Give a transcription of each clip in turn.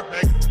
Perfect.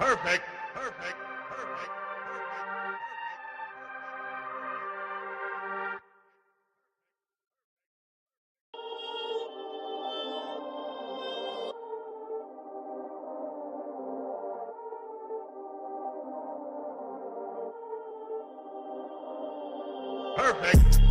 Perfect. Perfect. Perfect.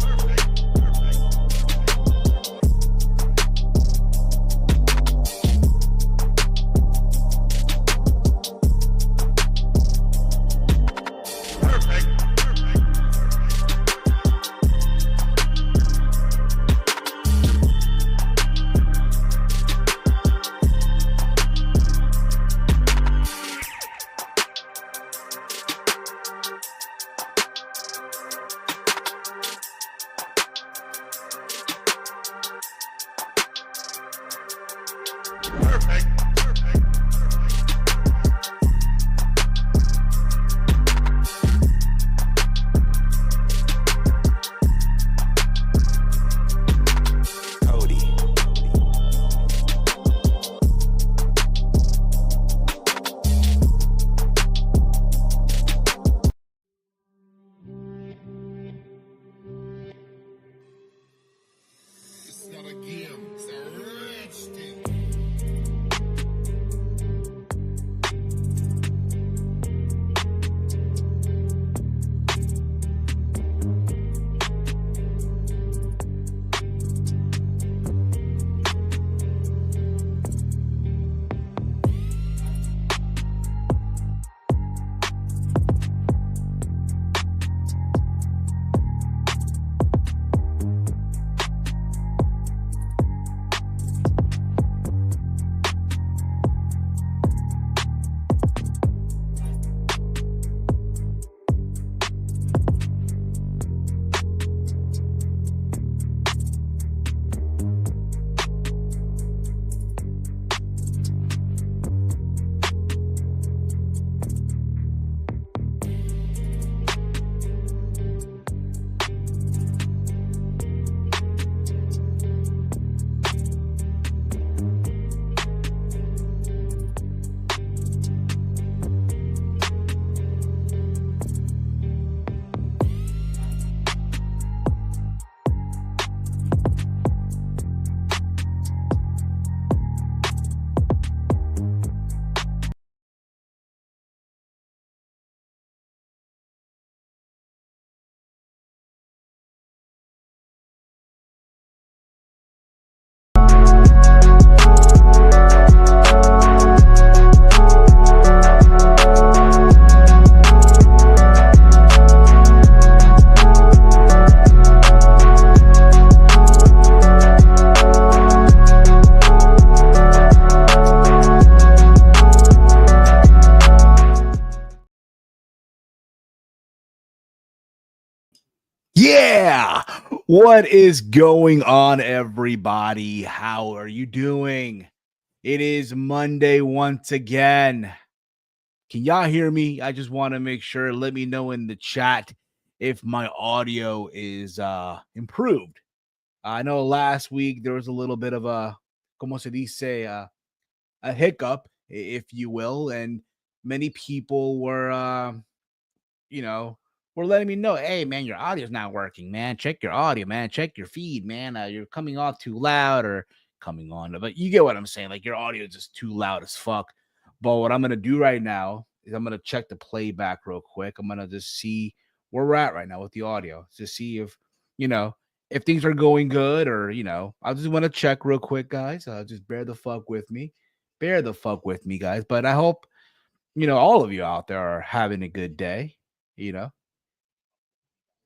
It's not a game, it's a rich thing. What is going on, everybody? How are you doing? It is Monday once again. Can y'all hear me? I just want to make sure. Let me know in the chat if my audio is improved. I know last week there was a little bit of a, como se dice, a hiccup, if you will, and many people were were letting me know, hey man, your audio's not working, man. Check your audio, man. Check your feed, man. You're coming off too loud or coming on, but you get what I'm saying. Like your audio is just too loud as fuck. But what I'm gonna do right now is I'm gonna check the playback real quick. I'm gonna just see where we're at right now with the audio to see if you know if things are going good or I just want to check real quick, guys. Just bear the fuck with me. Bear the fuck with me, guys. But I hope all of you out there are having a good day. You know,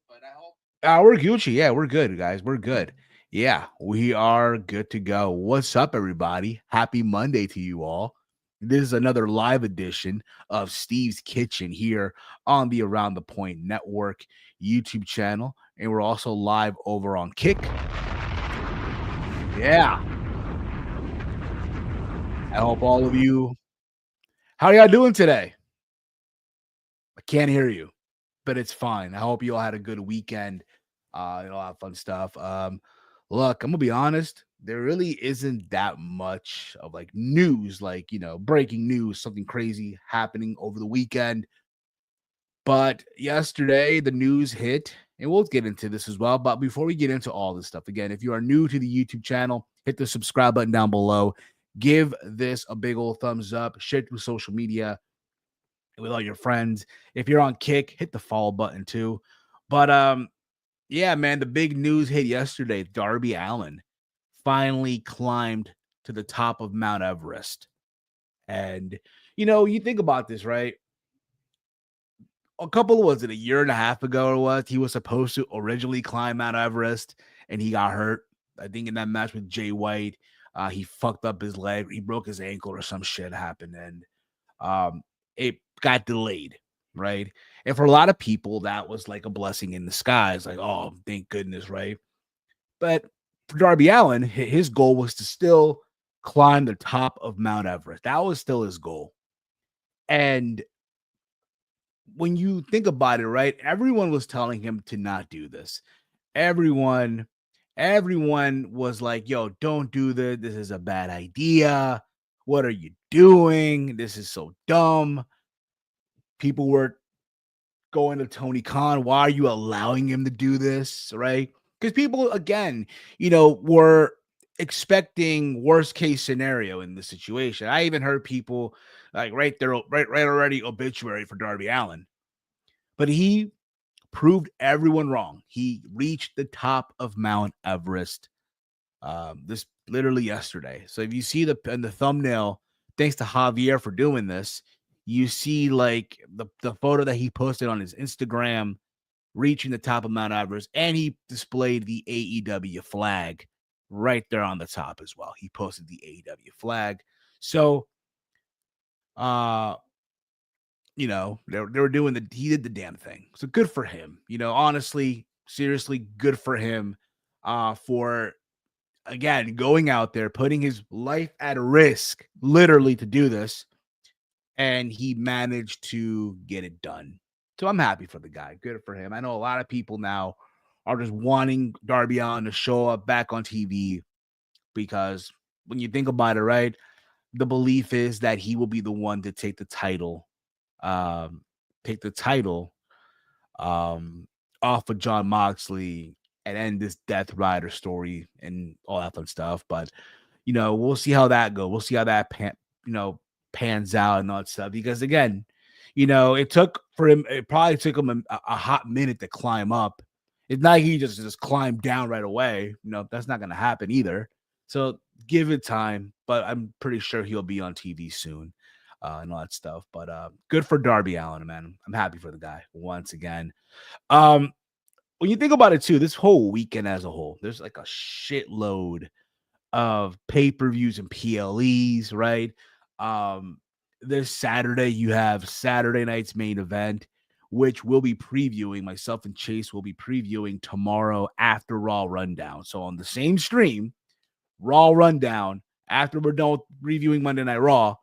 but I hope we're Gucci. Yeah, we're good, guys. We're good. Yeah, we are good to go. What's up, everybody? Happy Monday to you all. This is another live edition of Steve's Kitchen here on the Around the Point Network YouTube channel. And we're also live over on Kick. Yeah. I hope all of you, how y'all doing today? I can't hear you, but it's fine. I hope you all had a good weekend. A lot of fun stuff. Look, I'm gonna be honest. There really isn't that much of like news, like breaking news, something crazy happening over the weekend. But yesterday, the news hit, and we'll get into this as well. But before we get into all this stuff, again, if you are new to the YouTube channel, hit the subscribe button down below. Give this a big old thumbs up. Share it through social media with all your friends. If you're on Kick, hit the follow button too. But yeah, man, the big news hit yesterday. Darby Allin finally climbed to the top of Mount Everest. And you think about this, right? A couple was it a year and a half ago or what? He was supposed to originally climb Mount Everest and he got hurt. I think in that match with Jay White, he fucked up his leg, he broke his ankle or some shit happened, and um, it got delayed, right? And for a lot of people, that was like a blessing in disguise. Like, oh, thank goodness, right? But for Darby Allin, his goal was to still climb the top of Mount Everest. That was still his goal. And when you think about it, right, everyone was telling him to not do this. Everyone, everyone was like, yo, don't do this. This is a bad idea. What are you doing? This is so dumb. People were going to Tony Khan. Why are you allowing him to do this? Right? Because people, again, were expecting worst case scenario in this situation. I even heard people like right there, right already obituary for Darby Allin. But he proved everyone wrong. He reached the top of Mount Everest this literally yesterday. So if you see in the thumbnail, thanks to Javier for doing this, you see like the photo that he posted on his Instagram reaching the top of Mount Everest, and he displayed the AEW flag right there on the top as well. He posted the AEW flag. So uh they were doing he did the damn thing. So good for him. Honestly, seriously, good for him for again going out there, putting his life at risk, literally to do this, and he managed to get it done. So I'm happy for the guy. Good for him. I know a lot of people now are just wanting Darby Allin to show up back on TV because when you think about it, right, the belief is that he will be the one to um, take the title off of John Moxley and end this Death Rider story and all that fun stuff. But we'll see how that goes. We'll see how that pans out and all that stuff. Because again, it took for him. It probably took him a hot minute to climb up. It's not like he just climbed down right away. That's not going to happen either. So give it time. But I'm pretty sure he'll be on TV soon. And all that stuff. But good for Darby Allin, man. I'm happy for the guy once again. Um, when you think about it too, this whole weekend as a whole, there's like a shitload of pay-per-views and PLEs, right? Um, this Saturday, you have Saturday night's main event, which we'll be previewing. Myself and Chase will be previewing tomorrow after Raw Rundown. So on the same stream, Raw Rundown, after we're done reviewing Monday Night Raw,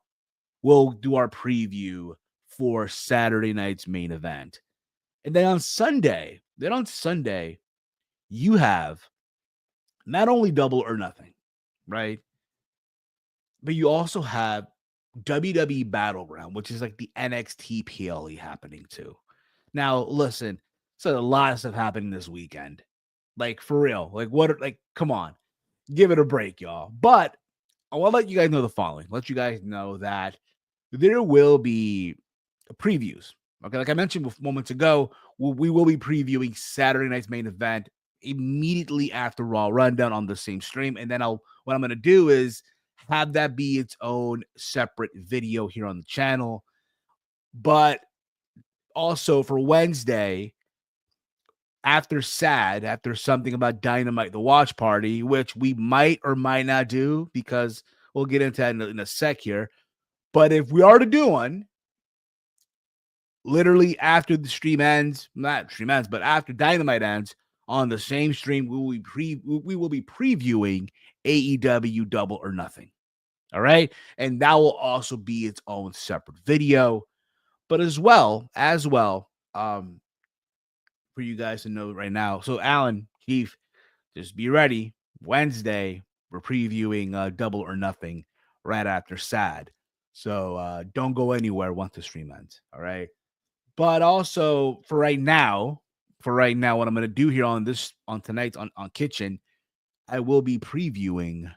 we'll do our preview for Saturday night's main event. And then on Sunday, you have not only Double or Nothing, right? But you also have WWE Battleground, which is like the NXT PLE happening too. Now, listen, so a lot of stuff happening this weekend. Like for real. Like come on. Give it a break, y'all. But I want to let you guys know the following. Let you guys know that there will be previews. Okay, like I mentioned moments ago, we will be previewing Saturday night's main event immediately after Raw Rundown on the same stream. And then what I'm going to do is have that be its own separate video here on the channel. But also for Wednesday, after something about Dynamite, the watch party, which we might or might not do because we'll get into that in a sec here. But if we are to do one, literally after the stream ends, not stream ends, but after Dynamite ends, on the same stream, we will be previewing AEW Double or Nothing. All right. And that will also be its own separate video. But as well, for you guys to know right now. So, Allin, Keith, just be ready. Wednesday, we're previewing Double or Nothing right after SAD. So don't go anywhere once the stream ends. All right. But also for right now, what I'm going to do here on tonight's on Kitchen, I will be previewing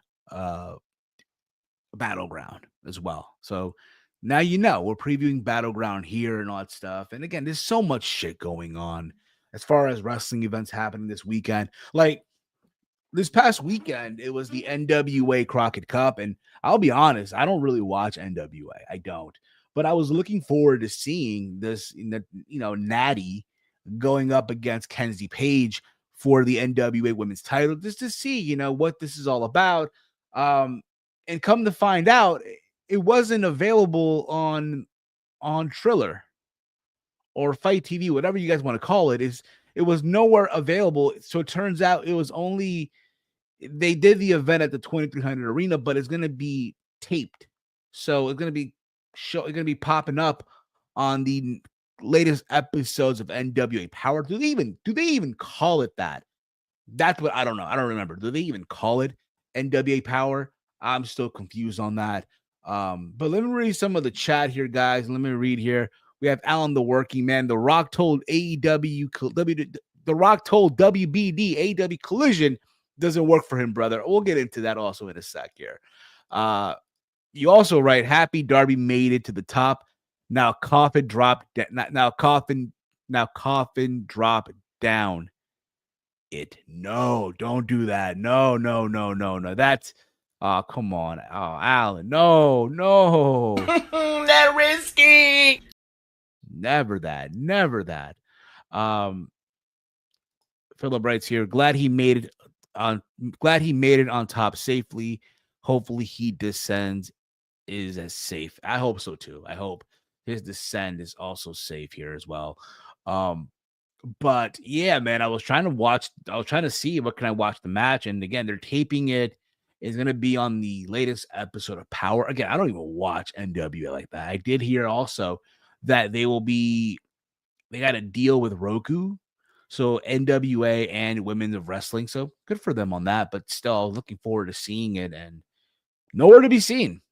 Battleground as well. So now we're previewing Battleground here and all that stuff. And again, there's so much shit going on as far as wrestling events happening this weekend. Like this past weekend, it was the NWA Crockett Cup. And I'll be honest, I don't really watch NWA. I don't. But I was looking forward to seeing this, Natty going up against Kenzie Page for the NWA Women's title, just to see, what this is all about. And come to find out, it wasn't available on Triller or Fight TV, whatever you guys want to call it. It was nowhere available. So it turns out it was only they did the event at the 2300 Arena, but it's going to be taped. So it's going to be popping up on the latest episodes of NWA Power. Do they even call it that? That's what I don't know. I don't remember. Do they even call it NWA Power? I'm still confused on that. But let me read some of the chat here, guys. Let me read here. We have Allin the Working Man. The Rock told The Rock told WBD AEW Collision doesn't work for him, brother. We'll get into that also in a sec here. You also write, happy Darby made it to the top. Now coffin dropped. Now coffin drop down. It. No, don't do that. No. That's come on. Oh, Allin. No. That risky. Never that. Philip writes here, glad he made it on top safely. Hopefully he descends is as safe. I hope so too. I hope his descent is also safe here as well. But yeah, man, I was trying to see what can I watch the match. And again, they're taping it. It's going to be on the latest episode of Power. Again, I don't even watch NWA like that. I did hear also that they got a deal with Roku. So NWA and Women of Wrestling. So good for them on that. But still looking forward to seeing it, and nowhere to be seen.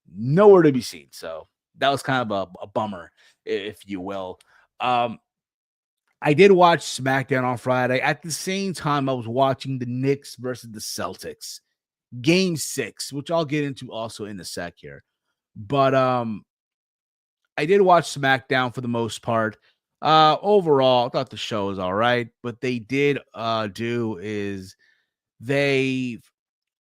So that was kind of a bummer, if you will. I did watch SmackDown on Friday. At the same time, I was watching the Knicks versus the Celtics, Game 6, which I'll get into also in a sec here. But I did watch SmackDown for the most part. Overall, I thought the show was all right. What they did do is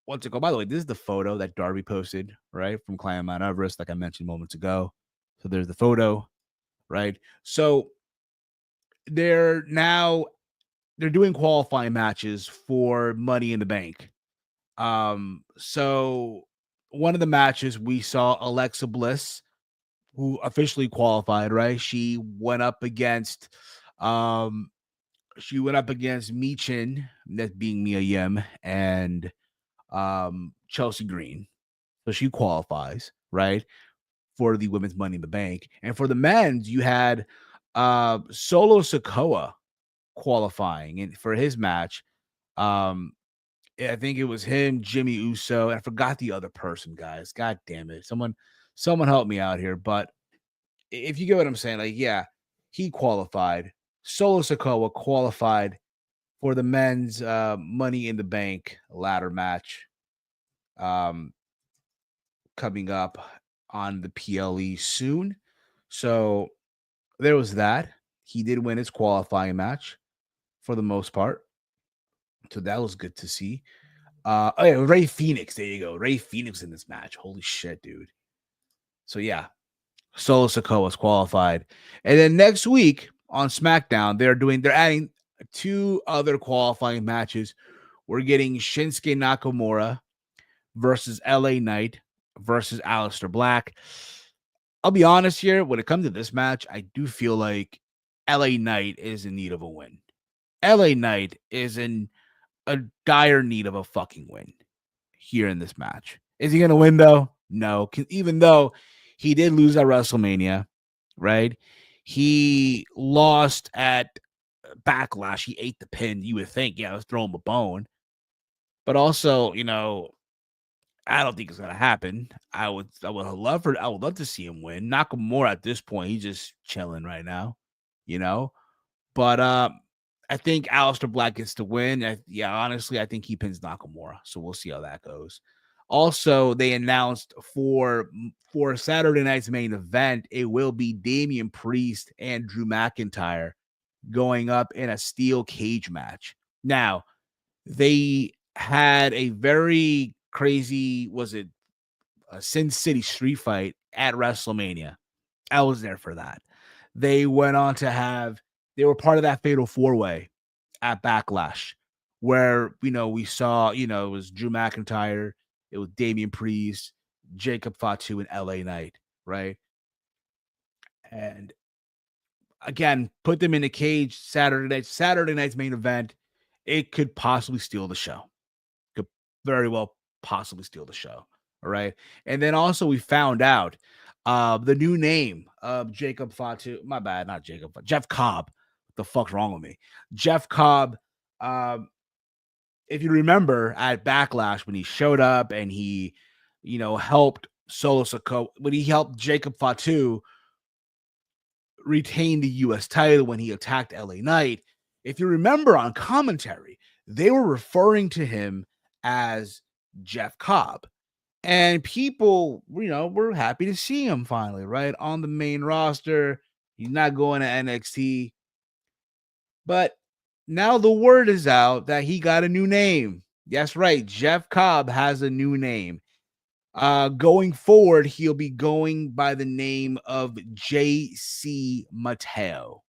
what's it called? By the way, this is the photo that Darby posted, right, from climbing Mount Everest, like I mentioned moments ago. So there's the photo, right? So they're doing qualifying matches for Money in the Bank. So one of the matches we saw Alexa Bliss, who officially qualified, right? She went up against She went up against Michin, that being Mia Yim, and Chelsea Green. So she qualifies, right, for the women's Money in the Bank. And for the men's, you had Solo Sikoa qualifying and for his match. Um, I think it was him, Jimmy Uso, and I forgot the other person, guys. God damn it. Someone help me out here. But if you get what I'm saying, like, yeah, he qualified. Solo Sikoa qualified for the men's Money in the Bank ladder match. Coming up on the PLE soon. So there was that. He did win his qualifying match for the most part. So that was good to see. Oh yeah, Ray Phoenix. There you go. Ray Phoenix in this match. Holy shit, dude. So yeah, Solo Sikoa was qualified. And then next week on SmackDown, they're adding 2 other qualifying matches. We're getting Shinsuke Nakamura versus LA Knight versus Aleister Black. I'll be honest here. When it comes to this match, I do feel like LA Knight is in need of a win. LA Knight is in a dire need of a fucking win here in this match. Is he going to win, though? No. Even though he did lose at WrestleMania, right? He lost at Backlash. He ate the pin. You would think, yeah, let's throw him a bone. But also, I don't think it's gonna happen. I would love to see him win. Nakamura at this point, he's just chilling right now, you know. But I think Aleister Black gets to win. Honestly, I think he pins Nakamura. So we'll see how that goes. Also, they announced for Saturday night's main event, it will be Damian Priest and Drew McIntyre going up in a steel cage match. Now, they had a very crazy, was it a Sin City street fight at WrestleMania? I was there for that. They went on to they were part of that fatal 4-way at Backlash, where, we saw, it was Drew McIntyre, it was Damian Priest, Jacob Fatu, and LA Knight, right? And again, put them in a cage Saturday night's main event. It could possibly steal the show. Could very well possibly steal the show. All right. And then also we found out the new name of Jacob Fatu. My bad, not Jacob, but Jeff Cobb. What the fuck's wrong with me? Jeff Cobb. If you remember at Backlash when he showed up and he, helped Solo Sikoa, when he helped Jacob Fatu retain the U.S. title when he attacked LA Knight. If you remember on commentary, they were referring to him as Jeff Cobb. And people, were happy to see him finally, right? On the main roster. He's not going to NXT. But now the word is out that he got a new name. That's right. Jeff Cobb has a new name. Going forward, he'll be going by the name of JC Mateo.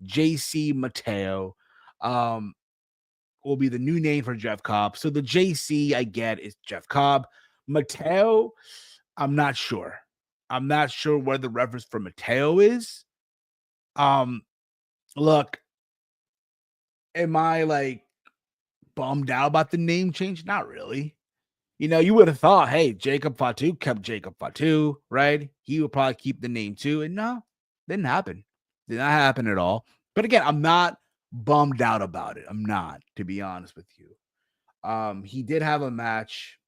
JC Mateo will be the new name for Jeff Cobb. So the JC I get is Jeff Cobb. Mateo, I'm not sure. I'm not sure where the reference for Mateo is. Look, am I like bummed out about the name change? Not really. You would have thought, hey, Jacob Fatu kept Jacob Fatu, right? He would probably keep the name too. And no, didn't happen. Did not happen at all. But again, I'm not bummed out about it. I'm not, to be honest with you. He did have a match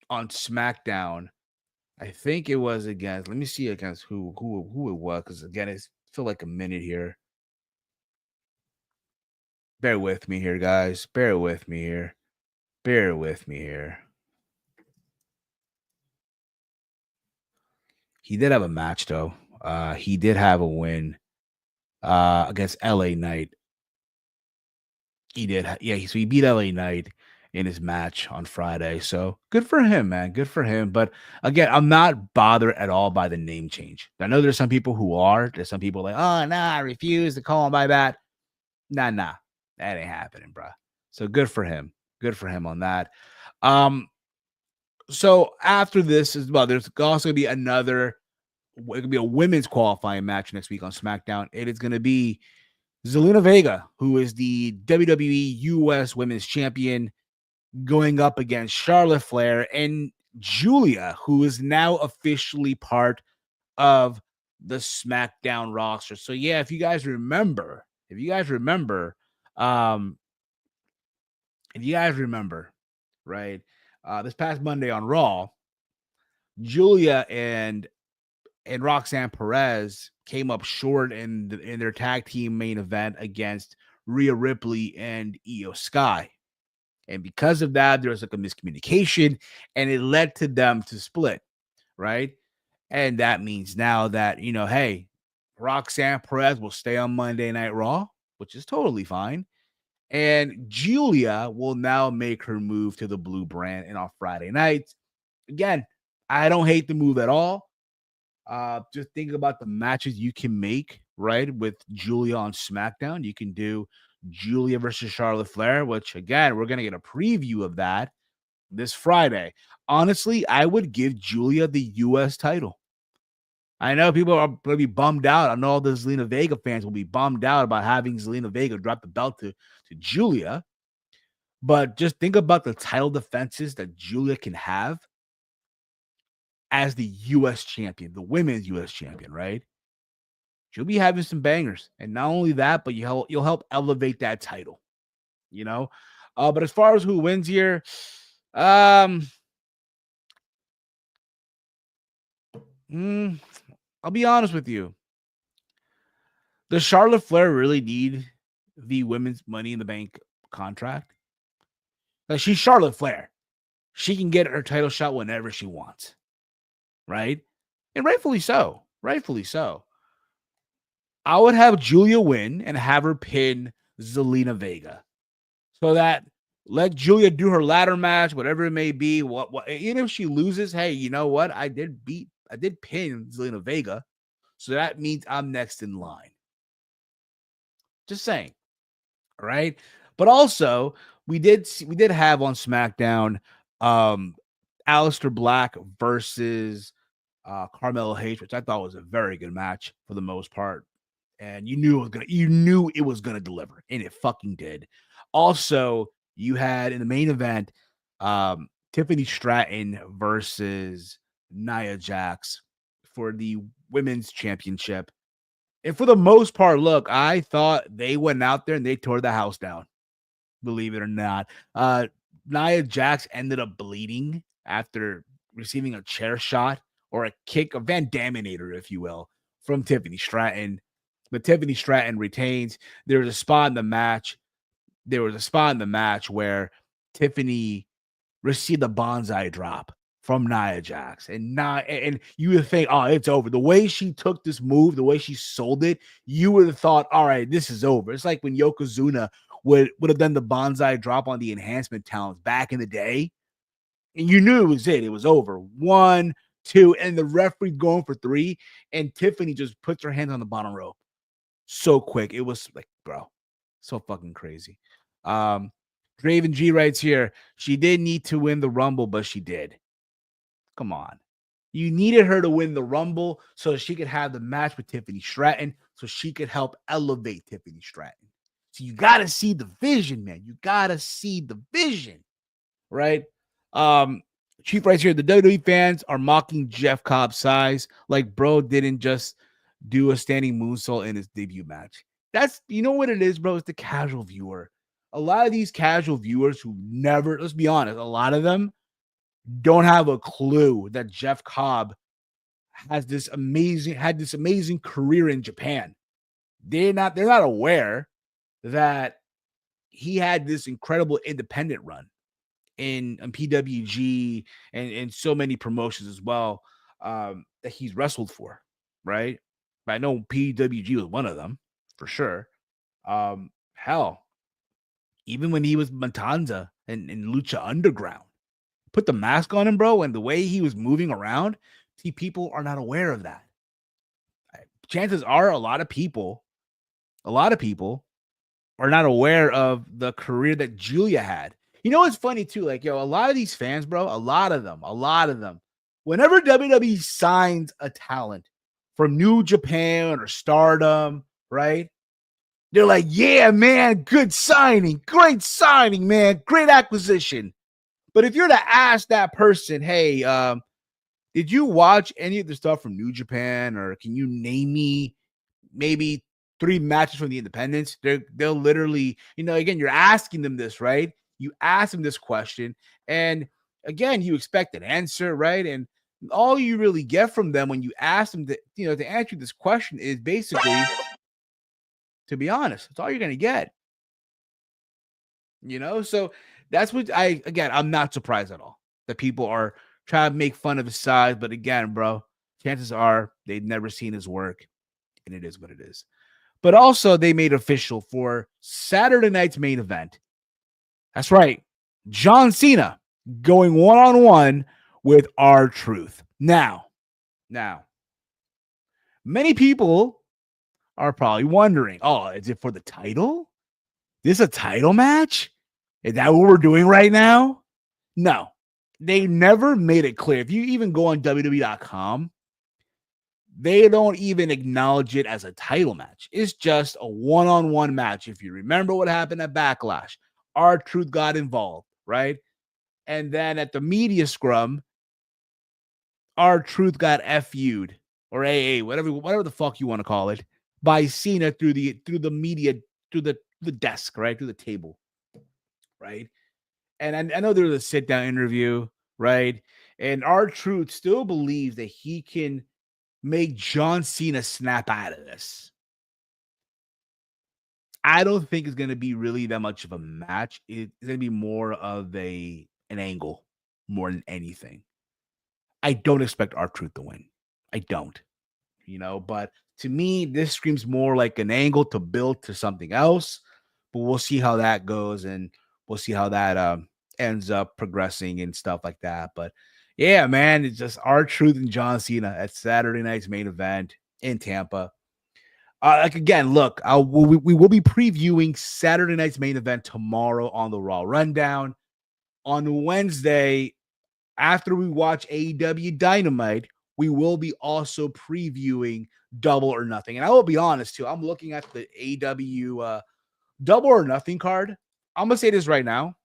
on SmackDown. I think it was against, let me see against who it was, because again, it's feel like a minute here. Bear with me here, guys. Bear with me here. Bear with me here. He did have a match though. He did have a win against LA Knight. He did. So he beat LA Knight in his match on Friday. So good for him, man. Good for him. But again, I'm not bothered at all by the name change. I know there's some people who are. There's some people like, oh, nah, I refuse to call him by that. Nah. That ain't happening, bro. So good for him. Good for him on that. So after this as well, there's also going to be it could be a women's qualifying match next week on SmackDown. It is going to be Zelina Vega, who is the WWE US Women's Champion, going up against Charlotte Flair, and Julia, who is now officially part of the SmackDown roster. So yeah, if you guys remember, um, right, this past Monday on Raw, Julia and Roxanne Perez came up short in their tag team main event against Rhea Ripley and Io Sky. And because of that, there was like a miscommunication, and it led to them to split, right? And that means now that, hey, Roxanne Perez will stay on Monday Night Raw, which is totally fine. And Julia will now make her move to the Blue brand and on Friday nights. Again, I don't hate the move at all. Just think about the matches you can make, right? With Julia on SmackDown. You can do Julia versus Charlotte Flair, which again, we're going to get a preview of that this Friday. Honestly, I would give Julia the US title. I know people are going to be bummed out. I know all the Zelina Vega fans will be bummed out about having Zelina Vega drop the belt to Julia. But just think about the title defenses that Julia can have as the U.S. champion, the women's U.S. champion, right? She'll be having some bangers. And not only that, but you'll help elevate that title, But as far as who wins here, I'll be honest with you. Does Charlotte Flair really need the women's Money in the Bank contract? Like, she's Charlotte Flair. She can get her title shot whenever she wants, right? And rightfully so. I would have Julia win and have her pin Zelina Vega, so that let Julia do her ladder match, whatever it may be. What even if she loses, hey, you know what? I did pin Zelina Vega, so that means I'm next in line. Just saying, all right. But also, we did have on SmackDown, Aleister Black versus Carmelo Hayes, which I thought was a very good match for the most part. And you knew it was gonna deliver, and it fucking did. Also, you had in the main event, Tiffany Stratton versus Nia Jax for the women's championship. And for the most part, look, I thought they went out there and they tore the house down. Believe it or not. Nia Jax ended up bleeding after receiving a chair shot or a kick, a Van Daminator, if you will, from Tiffany Stratton. But Tiffany Stratton retains. There was a spot in the match. Where Tiffany received a bonsai drop from Nia Jax. And you would think, oh, it's over. The way she took this move, the way she sold it, you would have thought, all right, this is over. It's like when Yokozuna would have done the bonsai drop on the enhancement talents back in the day. And you knew it was it. It was over. 1, 2, and the referee going for 3. And Tiffany just puts her hands on the bottom rope. So quick. It was like, bro, so fucking crazy. Draven G writes here, she did need to win the Rumble, but she did. Come on. You needed her to win the Rumble so she could have the match with Tiffany Stratton, so she could help elevate Tiffany Stratton. So you got to see the vision, man. You got to see the vision, right? Chief writes here, the WWE fans are mocking Jeff Cobb's size. Like, bro didn't just do a standing moonsault in his debut match. That's, you know what it is, bro? It's the casual viewer. A lot of these casual viewers who never, let's be honest, a lot of them don't have a clue that Jeff Cobb had this amazing career in Japan. They're not aware that he had this incredible independent run in PWG and so many promotions as well, that he's wrestled for, right? But I know PWG was one of them for sure. Hell, even when he was Matanza and Lucha Underground, put the mask on him, bro, and the way he was moving around, see, people are not aware of that. Chances are a lot of people are not aware of the career that Julia had. You know what's funny too? Like, a lot of these fans, bro, a lot of them, whenever WWE signs a talent from New Japan or Stardom, right? They're like, yeah, man, good signing, great signing, man, great acquisition. But if you're to ask that person, hey, did you watch any of the stuff from New Japan, or can you name me maybe 3 matches from the independents? They'll literally, again, you're asking them this, right? You ask them this question, and again, you expect an answer, right? And all you really get from them when you ask them to answer this question is basically, to be honest, that's all you're gonna get. So that's what I'm not surprised at all that people are trying to make fun of his size. But again, bro, chances are they've never seen his work, and it is what it is. But also, they made official for Saturday night's main event. That's right. John Cena going one-on-one with R-Truth. Now, many people are probably wondering, oh, is it for the title? This a title match? Is that what we're doing right now? No, they never made it clear. If you even go on WWE.com, they don't even acknowledge it as a title match. It's just a one-on-one match. If you remember what happened at Backlash, R-Truth got involved, right? And then at the media scrum, R-Truth got FU'd or AA, whatever the fuck you want to call it, by Cena through the media, through the desk, right? Through the table, right? And I know there was a sit-down interview, right? And R-Truth still believes that he can make John Cena snap out of this. I don't think it's going to be really that much of a match. It's going to be more of an angle more than anything. I don't expect R-Truth to win. I don't, but to me, this screams more like an angle to build to something else, but we'll see how that goes, and we'll see how that ends up progressing and stuff like that. But yeah, man, it's just R-Truth and John Cena at Saturday night's main event in Tampa. Again, look, we will be previewing Saturday night's main event tomorrow on the Raw Rundown. On Wednesday, after we watch AEW Dynamite, we will be also previewing Double or Nothing. And I will be honest, too, I'm looking at the AEW Double or Nothing card. I'm going to say this right now.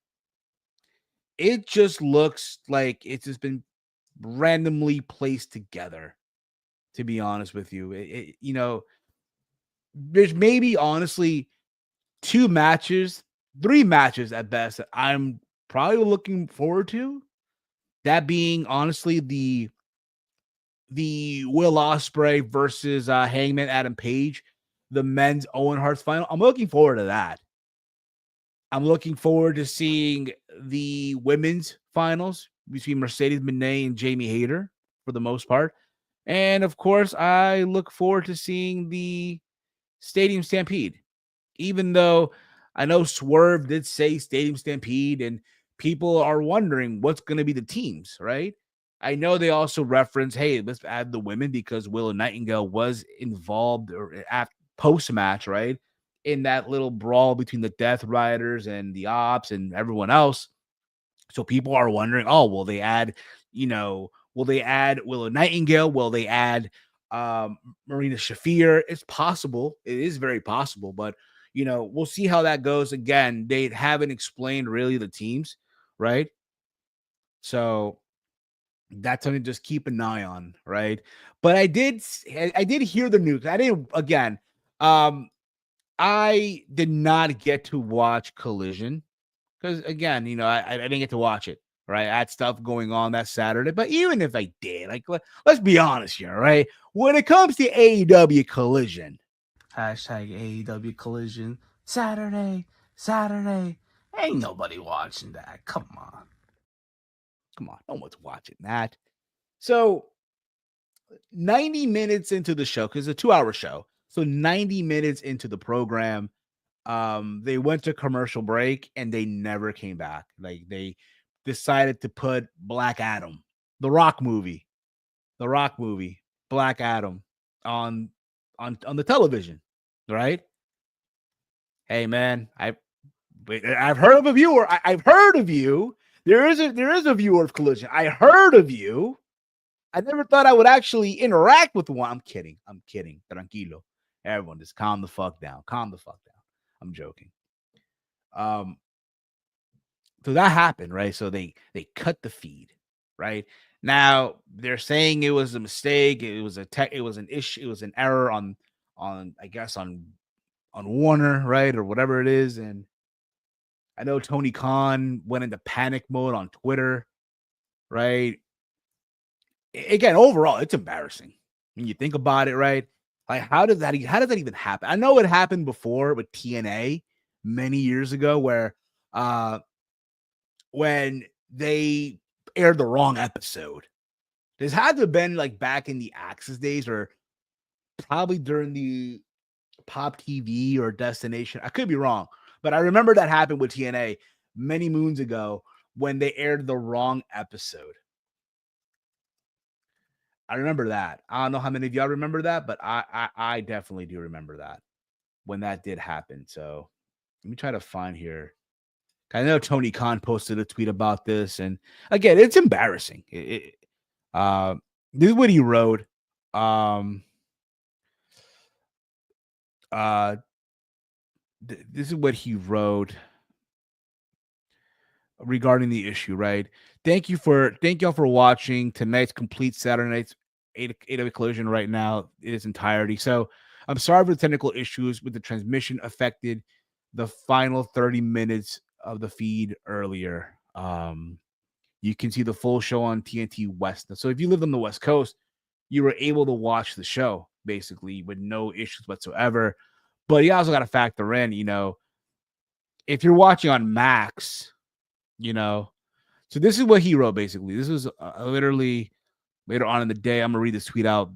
It just looks like it's just been randomly placed together, to be honest with you. There's maybe honestly 3 matches at best that I'm probably looking forward to. That being honestly the Will Ospreay versus Hangman Adam Page, the men's Owen Hart's final. I'm looking forward to that. I'm looking forward to seeing the women's finals between Mercedes Moné and Jamie Hayter for the most part. And of course, I look forward to seeing the Stadium Stampede, even though I know Swerve did say Stadium Stampede, and people are wondering what's going to be the teams, right? I know they also reference, hey, let's add the women because Willow Nightingale was involved or at post-match, right? In that little brawl between the Death Riders and the Ops and everyone else. So people are wondering, oh, will they add Willow Nightingale? Will they add Marina Shafir? It's possible. It is very possible, but we'll see how that goes. Again, they haven't explained really the teams, right? So that's something to just keep an eye on, right? But I did hear the news. I did not get to watch Collision because again, I didn't get to watch it. Right, I had stuff going on that Saturday, but even if I did, let's be honest here, right? When it comes to AEW Collision, #AEW Collision. Saturday. Ain't nobody watching that. Come on, no one's watching that. So 90 minutes into the show, because it's a 2-hour show. So 90 minutes into the program, they went to commercial break and they never came back. Like they decided to put Black Adam, the Rock movie, Black Adam on the television, right? Hey man, I've heard of a viewer. I've heard of you. There is a viewer of Collision. I heard of you. I never thought I would actually interact with one. I'm kidding. Tranquilo. Everyone just calm the fuck down. I'm joking. So that happened, right? So they cut the feed, right? Now they're saying it was a mistake. It was an issue. It was an error on I guess on Warner, right, or whatever it is. And I know Tony Khan went into panic mode on Twitter, right? Again, overall, it's embarrassing when you think about it, right? Like, how does that even happen? I know it happened before with TNA many years ago, where when they aired the wrong episode. This had to have been like back in the Axis days, or probably during the Pop TV or Destination. I could be wrong, but I remember that happened with TNA many moons ago when they aired the wrong episode. I remember that. I don't know how many of y'all remember that, but I definitely do remember that when that did happen. So let me try to find here. I know Tony Khan posted a tweet about this, and again, it's embarrassing. This is what he wrote. This is what he wrote regarding the issue, right? Thank y'all for watching tonight's complete Saturday night's 8 collision right now in its entirety. So I'm sorry for the technical issues with the transmission affected the final 30 minutes of the feed earlier. You can see the full show on TNT West. So if you live on the West Coast, you were able to watch the show basically with no issues whatsoever. But you also got to factor in, if you're watching on Max, so this is what he wrote basically. This was literally later on in the day. I'm going to read this tweet out.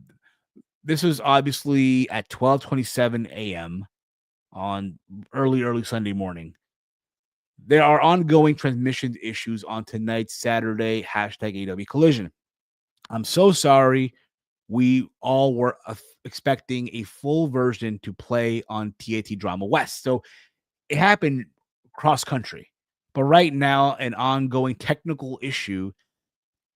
This was obviously at 12:27 a.m. on early Sunday morning. There are ongoing transmission issues on tonight's Saturday #AW Collision. I'm so sorry. We all were expecting a full version to play on TAT Drama West. So it happened cross country. But right now, an ongoing technical issue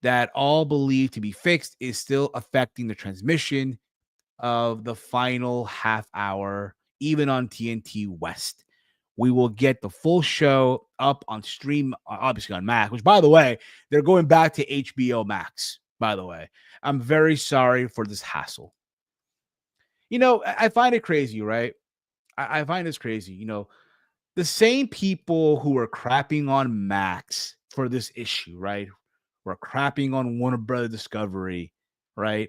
that all believe to be fixed is still affecting the transmission of the final half hour, even on TNT West. We will get the full show up on stream, obviously on Max, which, by the way, they're going back to HBO Max, by the way. I'm very sorry for this hassle. I find it crazy, right? I find this crazy. The same people who are crapping on Max for this issue, right? Were crapping on Warner Brother Discovery, right?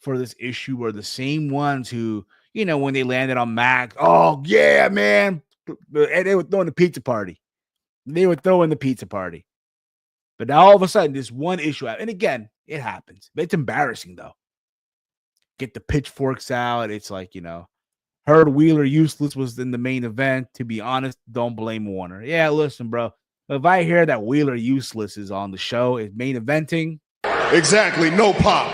For this issue were the same ones who, when they landed on Max, oh, yeah, man. And they were throwing the pizza party. But now all of a sudden, this one issue, and again, it happens. But it's embarrassing, though. Get the pitchforks out. It's like, heard Wheeler Useless was in the main event. To be honest, don't blame Warner. Yeah, listen, bro. If I hear that Wheeler Useless is on the show, is main eventing. Exactly. No pop.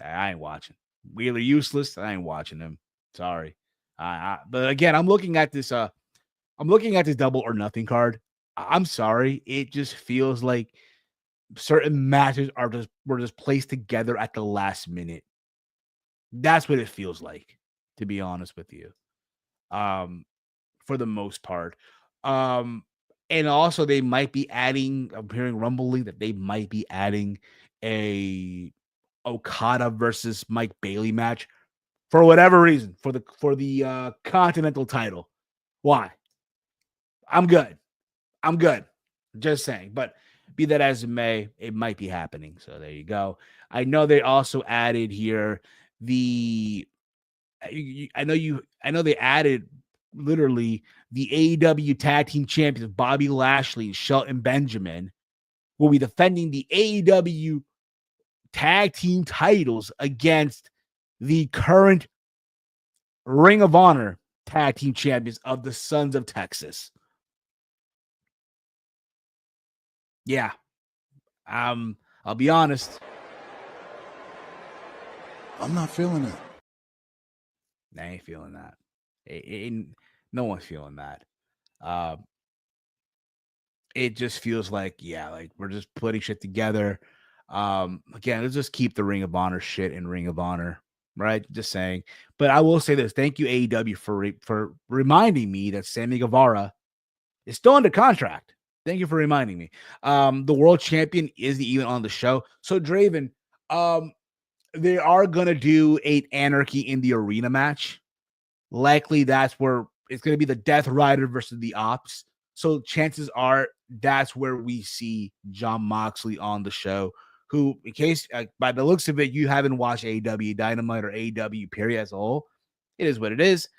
I ain't watching. Wheeler Useless, I ain't watching him. Sorry. But again, I'm looking at this double or nothing card. I'm sorry. It just feels like certain matches were just placed together at the last minute. That's what it feels like, to be honest with you. For the most part. And also they might be adding, I'm hearing rumbling that they might be adding a Okada versus Mike Bailey match for whatever reason, for the Continental title. Why? I'm good. Just saying. But be that as it may, it might be happening. So there you go. I know they also added here I know they added literally the AEW tag team champions Bobby Lashley and Shelton Benjamin will be defending the AEW tag team titles against the current Ring of Honor tag team champions of the Sons of Texas. Yeah. I'll be honest. I'm not feeling it. I ain't feeling that. No one's feeling that. It just feels like we're just putting shit together. Again, let's just keep the Ring of Honor shit in Ring of Honor. right? Just saying. But I will say this. Thank you, AEW, for reminding me that Sammy Guevara is still under contract. Thank you for reminding me. The world champion isn't even on the show. So, Draven, they are going to do an Anarchy in the Arena match. Likely that's where it's going to be the Death Rider versus the Ops. So chances are that's where we see Jon Moxley on the show, who, in case, by the looks of it, you haven't watched AEW Dynamite or AEW period as a whole, it is what it is.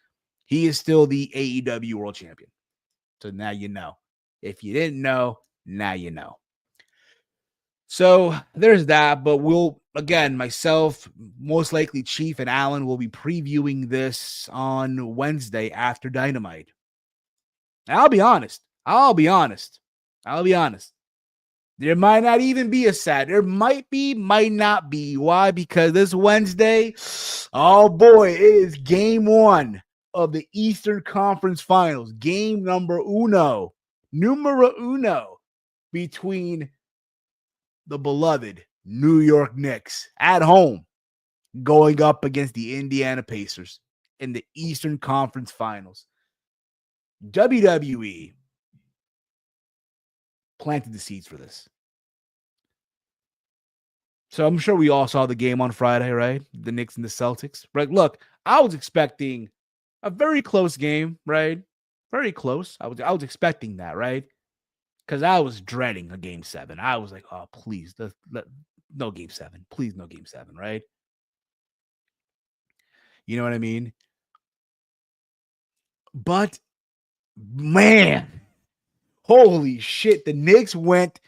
He is still the AEW world champion. So now you know. If you didn't know, now you know. So there's that, but we'll, again, myself, most likely Chief and Allin will be previewing this on Wednesday after Dynamite. And I'll be honest. There might not even be a Saturday. There might be, might not be. Why? Because this Wednesday, oh boy, it is game 1 of the Eastern Conference Finals. Game numero uno, between the beloved New York Knicks at home going up against the Indiana Pacers in the Eastern Conference Finals. WWE planted the seeds for this. So I'm sure we all saw the game on Friday, right? The Knicks and the Celtics. Right? Look, I was expecting a very close game, right? Very close. I was expecting that, right? Because I was dreading a game 7. I was like, oh, please, no game 7. Please, no game 7, right? You know what I mean? But, man, holy shit, the Knicks went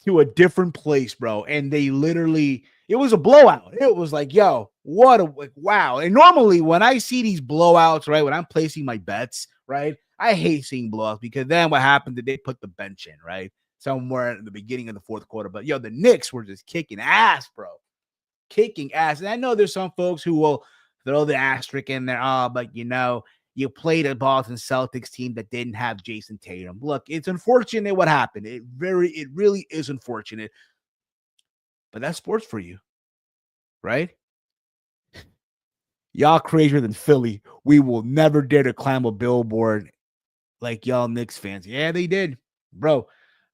to a different place, bro. And they literally, it was a blowout. It was like, yo, what a, like, wow. And normally when I see these blowouts, right, when I'm placing my bets, right, I hate seeing blowouts because then what happened? Did they put the bench in, right? Somewhere at the beginning of the fourth quarter. But yo, the Knicks were just kicking ass, bro. Kicking ass. And I know there's some folks who will throw the asterisk in there. Oh, but you know, you played a Boston Celtics team that didn't have Jason Tatum. Look, it's unfortunate what happened. It really is unfortunate. But that's sports for you, right? Y'all crazier than Philly. We will never dare to climb a billboard like y'all Knicks fans. Yeah, they did. Bro,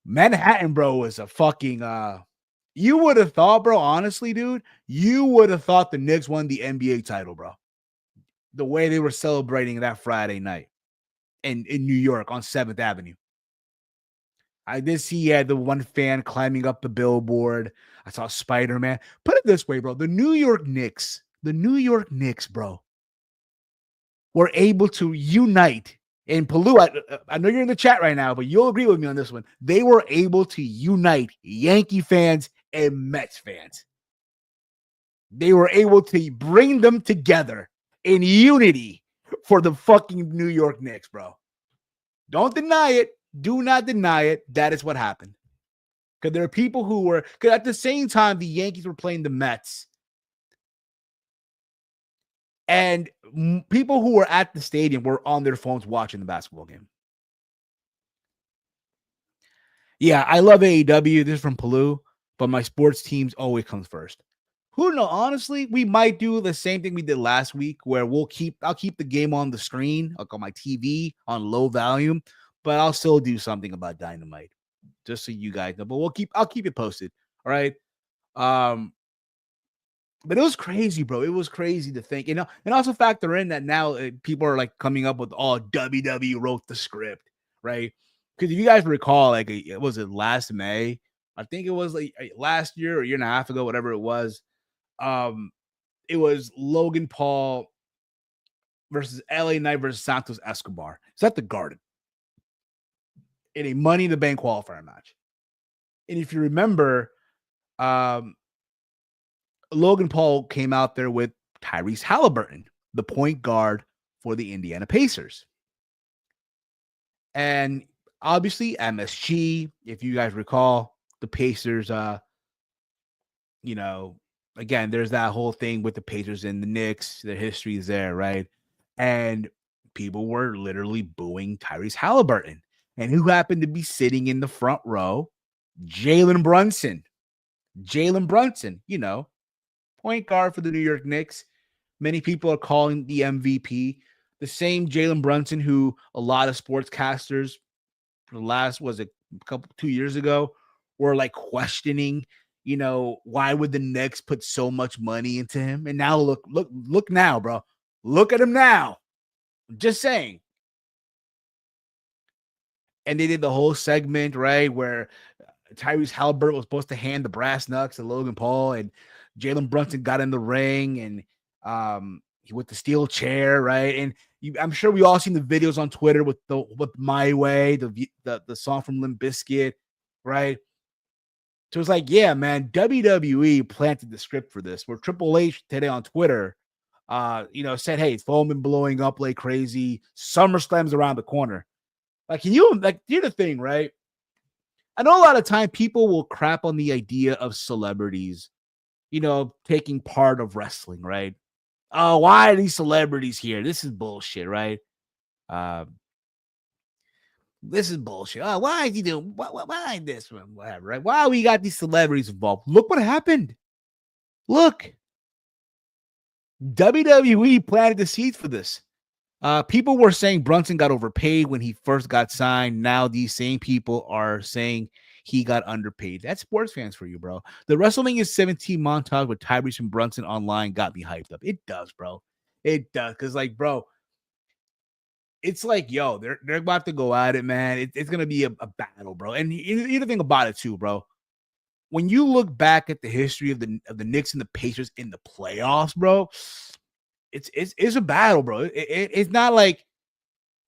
Manhattan, bro, was a fucking you would have thought, bro, honestly, dude, you would have thought the Knicks won the NBA title, bro. The way they were celebrating that Friday night in New York on 7th Avenue. I did see the one fan climbing up the billboard. I saw Spider-Man. Put it this way, bro. The New York Knicks, bro, were able to unite. And Palou, I know you're in the chat right now, but you'll agree with me on this one. They were able to unite Yankee fans and Mets fans. They were able to bring them together in unity for the fucking New York Knicks, bro. Don't deny it. Do not deny it. That is what happened. Because there are people who were, because at the same time, the Yankees were playing the Mets. And people who were at the stadium were on their phones watching the basketball game. Yeah, I love AEW. This is from Palou, but my sports teams always comes first. Who knows? Honestly, we might do the same thing we did last week, where I'll keep the game on the screen, like on my TV on low volume, but I'll still do something about Dynamite, just so you guys know. But I'll keep it posted. All right. But it was crazy, bro. It was crazy to think, and also factor in that now people are like coming up with WWE wrote the script, right? Because if you guys recall, like, was it last May? I think it was like last year or a year and a half ago, whatever it was. It was Logan Paul versus LA Knight versus Santos Escobar. It's at the Garden in a Money in the Bank qualifier match. And if you remember, Logan Paul came out there with Tyrese Halliburton, the point guard for the Indiana Pacers. And obviously MSG, if you guys recall, the Pacers, again, there's that whole thing with the Pacers and the Knicks. The history is there, right? And people were literally booing Tyrese Halliburton. And who happened to be sitting in the front row? Jalen Brunson, point guard for the New York Knicks. many people are calling the MVP. The same Jalen Brunson who a lot of sportscasters for the last, was it a couple 2 years ago, were like questioning, why would the Knicks put so much money into him? And now look now, bro. Look at him now. Just saying. And they did the whole segment, right, where Tyrese Halliburton was supposed to hand the brass knucks to Logan Paul, and Jalen Brunson got in the ring, and with the steel chair, right? And I'm sure we all seen the videos on Twitter with My Way, the song from Limp Bizkit, right? So it's like, yeah, man, WWE planted the script for this. Where Triple H today on Twitter, said, "Hey, it's foam and blowing up like crazy. SummerSlam's around the corner." Like, here's the thing, right? I know a lot of time people will crap on the idea of celebrities, taking part of wrestling, right? Oh, why are these celebrities here? This is bullshit, right? This is bullshit. Oh, why is he doing? Why this one? Whatever, right? Why we got these celebrities involved? Look what happened. Look, WWE planted the seeds for this. People were saying Brunson got overpaid when he first got signed. Now these same people are saying he got underpaid. That's sports fans for you, bro. The WrestleMania 17 montage with Tyrese and Brunson online got me hyped up. It does, bro. It does. Because, like, bro, it's like, yo, they're about to go at it, man. It's going to be a battle, bro. And you the thing about it, too, bro. When you look back at the history of the Knicks and the Pacers in the playoffs, bro, it's a battle, bro. It's not like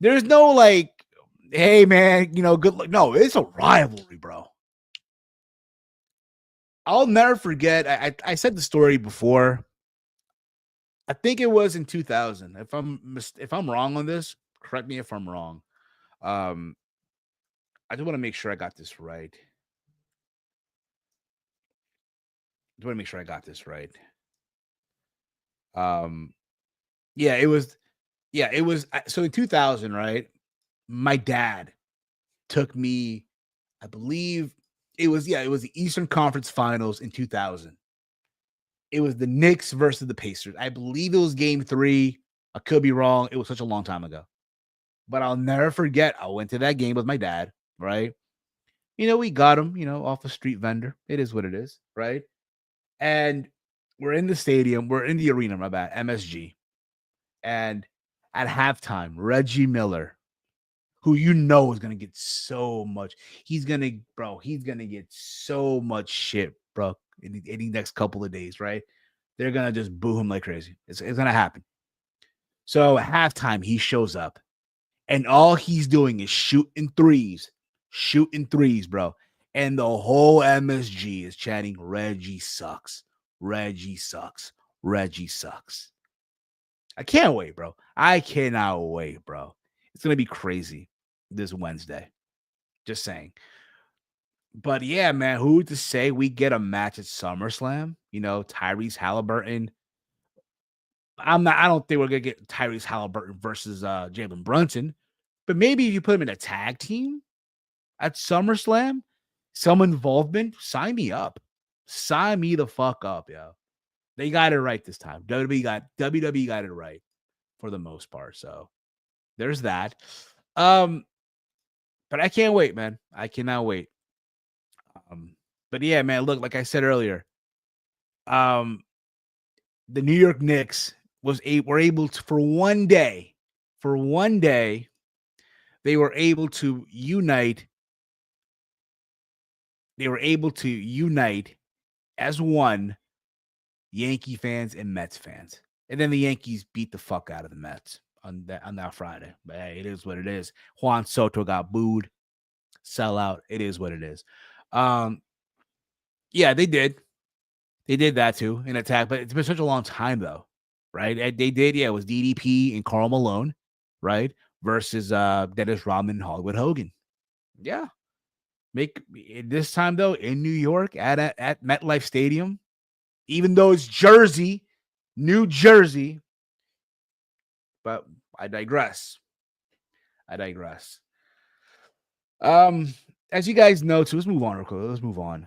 there's no like, hey man, good luck. No, it's a rivalry, bro. I'll never forget. I said the story before. I think it was in 2000. If I'm wrong on this, correct me if I'm wrong. I just want to make sure I got this right. Yeah, it was. Yeah, it was. So in 2000, right? My dad took me, I believe it was the Eastern Conference Finals in 2000. It was the Knicks versus the Pacers. I believe it was game 3. I could be wrong. It was such a long time ago. But I'll never forget, I went to that game with my dad, right? We got him, off a street vendor. It is what it is, right? And we're in the stadium. We're in the arena, my bad, MSG. And at halftime, Reggie Miller, who is going to get so much. He's going to get so much shit, bro, in the next couple of days, right? They're going to just boo him like crazy. It's going to happen. So at halftime, he shows up, and all he's doing is shooting threes, bro. And the whole MSG is chanting, Reggie sucks. Reggie sucks. Reggie sucks. I can't wait, bro. I cannot wait, bro. It's going to be crazy this Wednesday. Just saying. But yeah, man, who to say we get a match at SummerSlam? Tyrese Halliburton. I don't think we're gonna get Tyrese Halliburton versus Jalen Brunson. But maybe if you put him in a tag team at SummerSlam, some involvement, sign me up. Sign me the fuck up, yo. They got it right this time. WWE got it right for the most part. So there's that. But I can't wait, man. I cannot wait. But yeah, man, look, like I said earlier, the New York Knicks were able to, for one day, they were able to unite. They were able to unite as one, Yankee fans and Mets fans. And then the Yankees beat the fuck out of the Mets on that Friday. But hey, it is what it is. Juan Soto got booed. Sell out. It is what it is. Yeah, they did. They did that too, in attack, but it's been such a long time though, right? They did, yeah. It was DDP and Karl Malone, right, versus Dennis Rodman and Hollywood Hogan. Yeah, make this time though in New York at MetLife Stadium, even though it's Jersey, New Jersey. But I digress. As you guys know, too, let's move on real quick. Let's move on.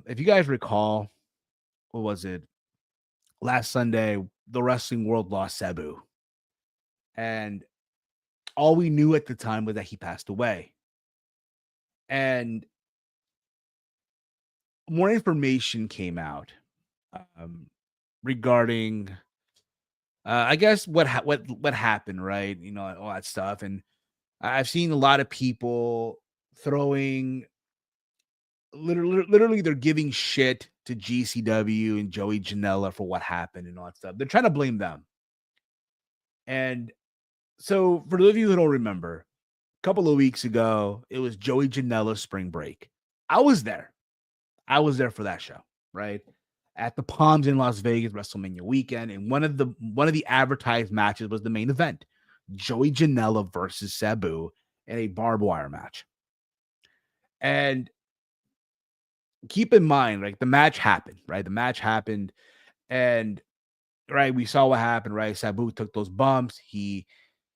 If you guys recall, what was it? last Sunday, the wrestling world lost Sabu. And all we knew at the time was that he passed away. And more information came out regarding, I guess, what happened, right? You know, all that stuff. And I've seen a lot of people throwing, literally, they're giving shit to GCW and Joey Janela for what happened and all that stuff. They're trying to blame them. And so, for those of you who don't remember, a couple of weeks ago, it was Joey Janela's spring break. I was there. I was there for that show, right? At the Palms in Las Vegas, WrestleMania weekend. And one of the advertised matches was the main event. Joey Janela versus Sabu in a barbed wire match. And keep in mind, like, the match happened, right? The match happened, and right, we saw what happened, right? Sabu took those bumps. He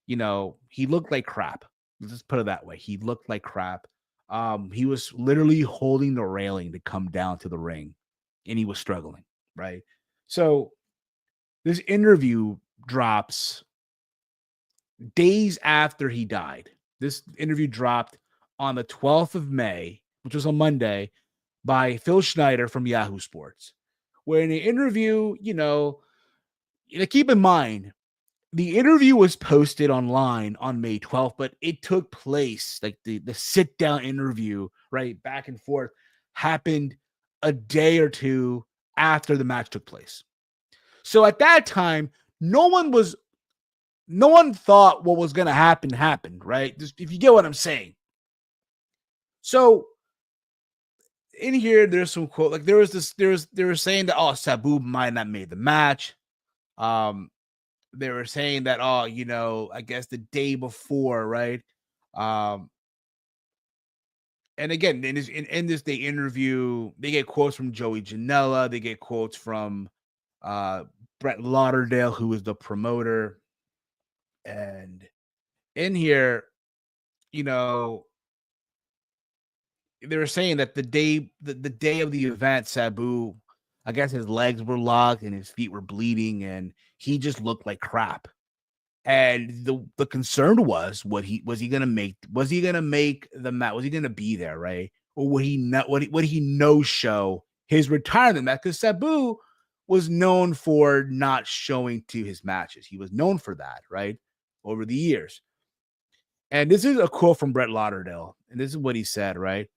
looked like crap. Let's just put it that way. He looked like crap. He was literally holding the railing to come down to the ring, and he was struggling, right? So this interview drops days after he died. This interview dropped on the 12th of May, which was a Monday, by Phil Schneider from Yahoo Sports, where in the interview, keep in mind, the interview was posted online on May 12th, but it took place, like the sit-down interview, right, back and forth, happened a day or two after the match took place. So at that time, no one thought what was going to happen happened, right? Just, if you get what I'm saying. So in here, there's some quote, like they were saying that, Sabu might not made the match. They were saying that, I guess the day before, right? And again, in this day interview, they get quotes from Joey Janela, they get quotes from Brett Lauderdale, who is the promoter. And in here, they were saying that the day of the event, Sabu, I guess his legs were locked and his feet were bleeding, and he just looked like crap. And the concern was, was he gonna make the match? Was he gonna be there, right? Or would he not? Would he no show his retirement match? Because Sabu was known for not showing to his matches. He was known for that, right? Over the years. And this is a quote from Brett Lauderdale, and this is what he said, right?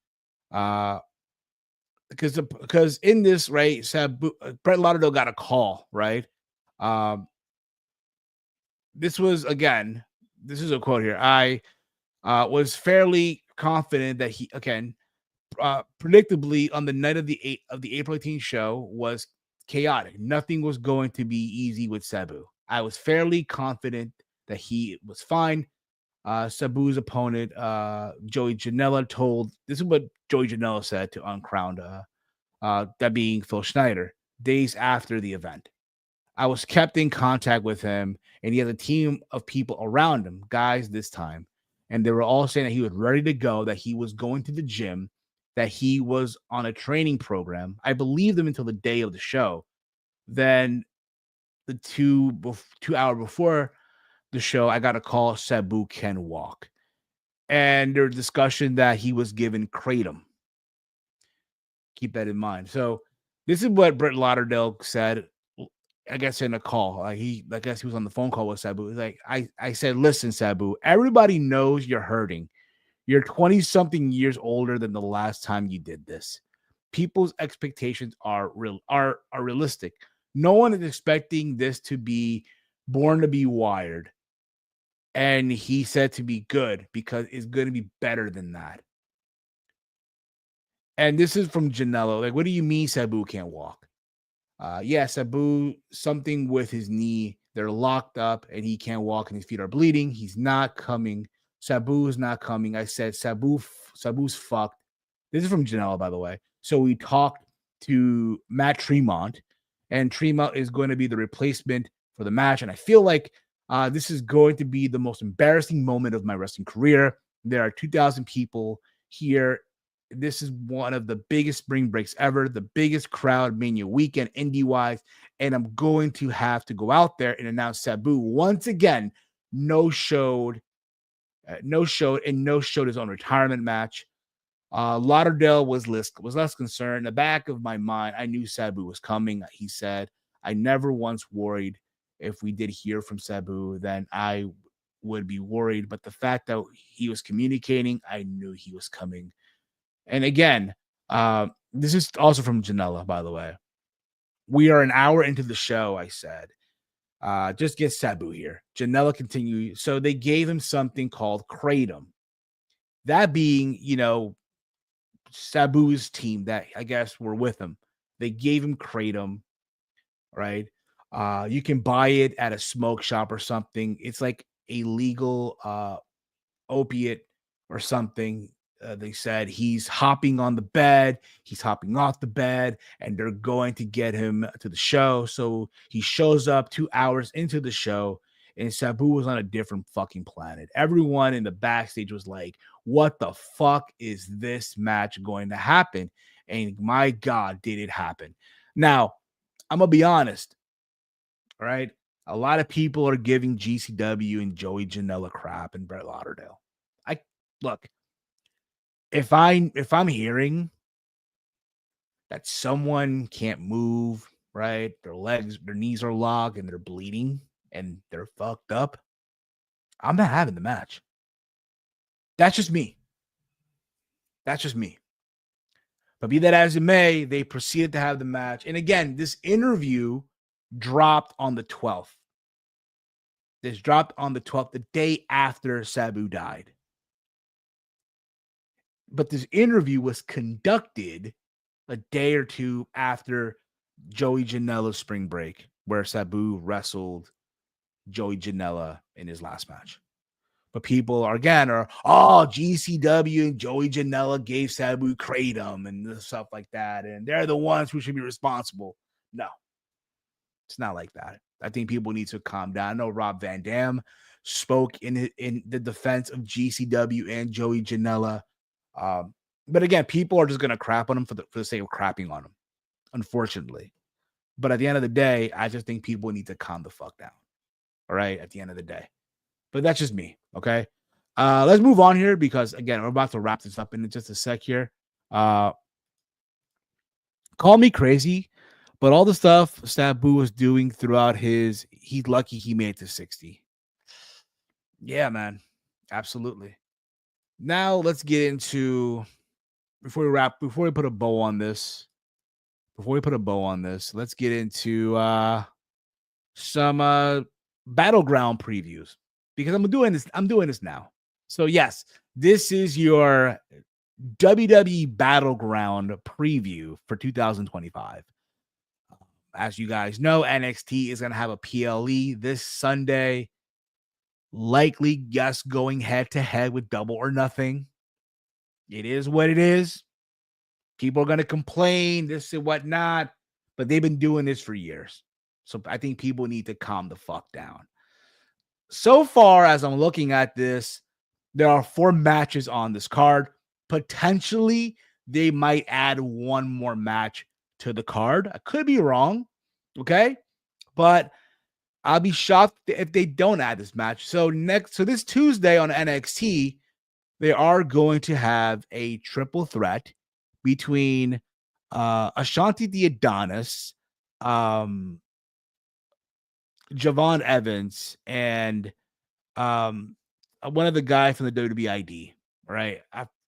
Because in this, right, Brett Lauderdale got a call, right? This is a quote here. I was fairly confident that he, again, predictably, on the night of the April 18th show was chaotic. Nothing was going to be easy with Sabu. I was fairly confident that he was fine. Sabu's opponent, Joey Janela, this is what Joey Janela said to Uncrowned, that being Phil Schneider, days after the event. I was kept in contact with him, and he had a team of people around him, guys this time, and they were all saying that he was ready to go, that he was going to the gym, that he was on a training program. I believed them until the day of the show. Then the 2 hours before the show, I got a call, Sabu can walk. And there's discussion that he was given kratom. Keep that in mind. So this is what Brett Lauderdale said, I guess, in a call. I guess he was on the phone call with Sabu. He's like, I said, listen, Sabu, everybody knows you're hurting. You're 20-something years older than the last time you did this. People's expectations are realistic. No one is expecting this to be born to be wired. And he said to be good, because it's going to be better than that. And this is from Janela. Like, what do you mean Sabu can't walk? Yeah, Sabu, something with his knee. They're locked up and he can't walk and his feet are bleeding. He's not coming. Sabu's not coming. I said, Sabu's fucked. This is from Janela, by the way. So we talked to Matt Tremont, and Tremont is going to be the replacement for the match. And I feel like this is going to be the most embarrassing moment of my wrestling career. There are 2,000 people here This is one of the biggest spring breaks ever, the biggest crowd Mania weekend indie-wise, and I'm going to have to go out there and announce Sabu once again no-showed his own retirement match. Lauderdale was less concerned. In the back of my mind, I knew Sabu was coming. He said, I never once worried if we did hear from Sabu, then I would be worried. But the fact that he was communicating, I knew he was coming. And again, this is also from Janela, by the way. We are an hour into the show, I said. Just get Sabu here. Janela continued. So they gave him something called Kratom. That being, Sabu's team that I guess were with him. They gave him Kratom, right? You can buy it at a smoke shop or something. It's like a legal opiate or something. They said he's hopping on the bed, he's hopping off the bed, and they're going to get him to the show. So he shows up 2 hours into the show, and Sabu was on a different fucking planet. Everyone in the backstage was like, what the fuck is this match going to happen? And my God, did it happen. Now, I'm going to be honest, all right? A lot of people are giving GCW and Joey Janela crap and Brett Lauderdale. Look, if I'm hearing that someone can't move, right? Their knees are locked and they're bleeding and they're fucked up, I'm not having the match. That's just me. But be that as it may, they proceeded to have the match. And again, this interview dropped on the 12th. The day after Sabu died. But this interview was conducted a day or two after Joey Janela's spring break, where Sabu wrestled Joey Janela in his last match. But people are GCW and Joey Janela gave Sabu Kratom and stuff like that, and they're the ones who should be responsible. No, it's not like that. I think people need to calm down. I know Rob Van Dam spoke in the defense of GCW and Joey Janela. But again, people are just going to crap on him for the sake of crapping on him, unfortunately. But at the end of the day, I just think people need to calm the fuck down. All right, at the end of the day. But that's just me, okay? Let's move on here because, again, we're about to wrap this up in just a sec here. Call me crazy, but all the stuff Sabu was doing throughout he's lucky he made it to 60. Yeah, man. Absolutely. Now let's get into, before we put a bow on this, let's get into some Battleground previews. Because I'm doing this now. So yes, this is your WWE Battleground preview for 2025. As you guys know, NXT is going to have a PLE this Sunday. Likely, yes, going head to head with Double or Nothing. It is what it is. People are going to complain, this and whatnot, but they've been doing this for years. So I think people need to calm the fuck down. So far, as I'm looking at this, there are 4 matches on this card. Potentially, they might add one more match to the card. I could be wrong, okay? But I'll be shocked if they don't add this match. So this Tuesday on NXT, they are going to have a triple threat between Ashanti the Adonis, Javon Evans, and one of the guys from the WWID, right?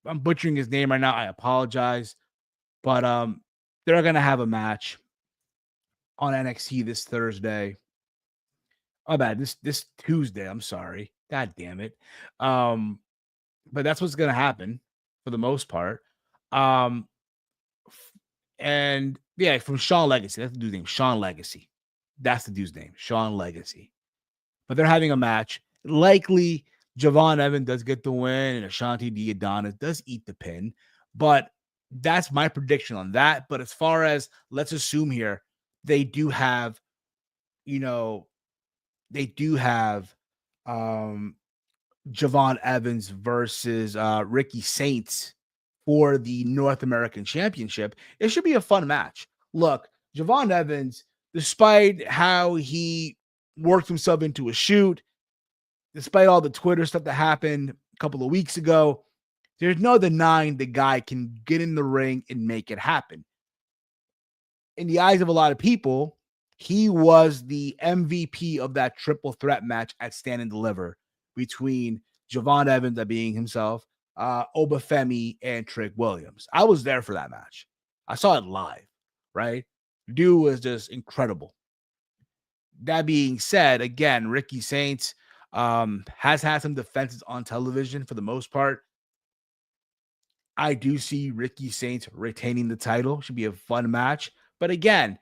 I'm butchering his name right now. I apologize. But they're going to have a match on NXT this Thursday. Oh, bad. This Tuesday. I'm sorry. God damn it. But that's what's going to happen for the most part. And yeah, from Sean Legacy. That's the dude's name. Sean Legacy. That's the dude's name. Sean Legacy. But they're having a match. Likely, Javon Evans does get the win, and Ashanti the Adonis does eat the pin. But that's my prediction on that. But as far as, let's assume here, they do have Javon Evans versus Ricky Saints for the North American Championship. It should be a fun match. Look, Javon Evans, despite how he worked himself into a shoot, despite all the Twitter stuff that happened a couple of weeks ago, there's no denying the guy can get in the ring and make it happen. In the eyes of a lot of people, he was the MVP of that triple threat match at Stand and Deliver between Javon Evans, that being himself, Obafemi, and Trick Williams. I was there for that match. I saw it live, right? Dude was just incredible. That being said, again, Ricky Saints has had some defenses on television for the most part. I do see Ricky Saints retaining the title. Should be a fun match. But again,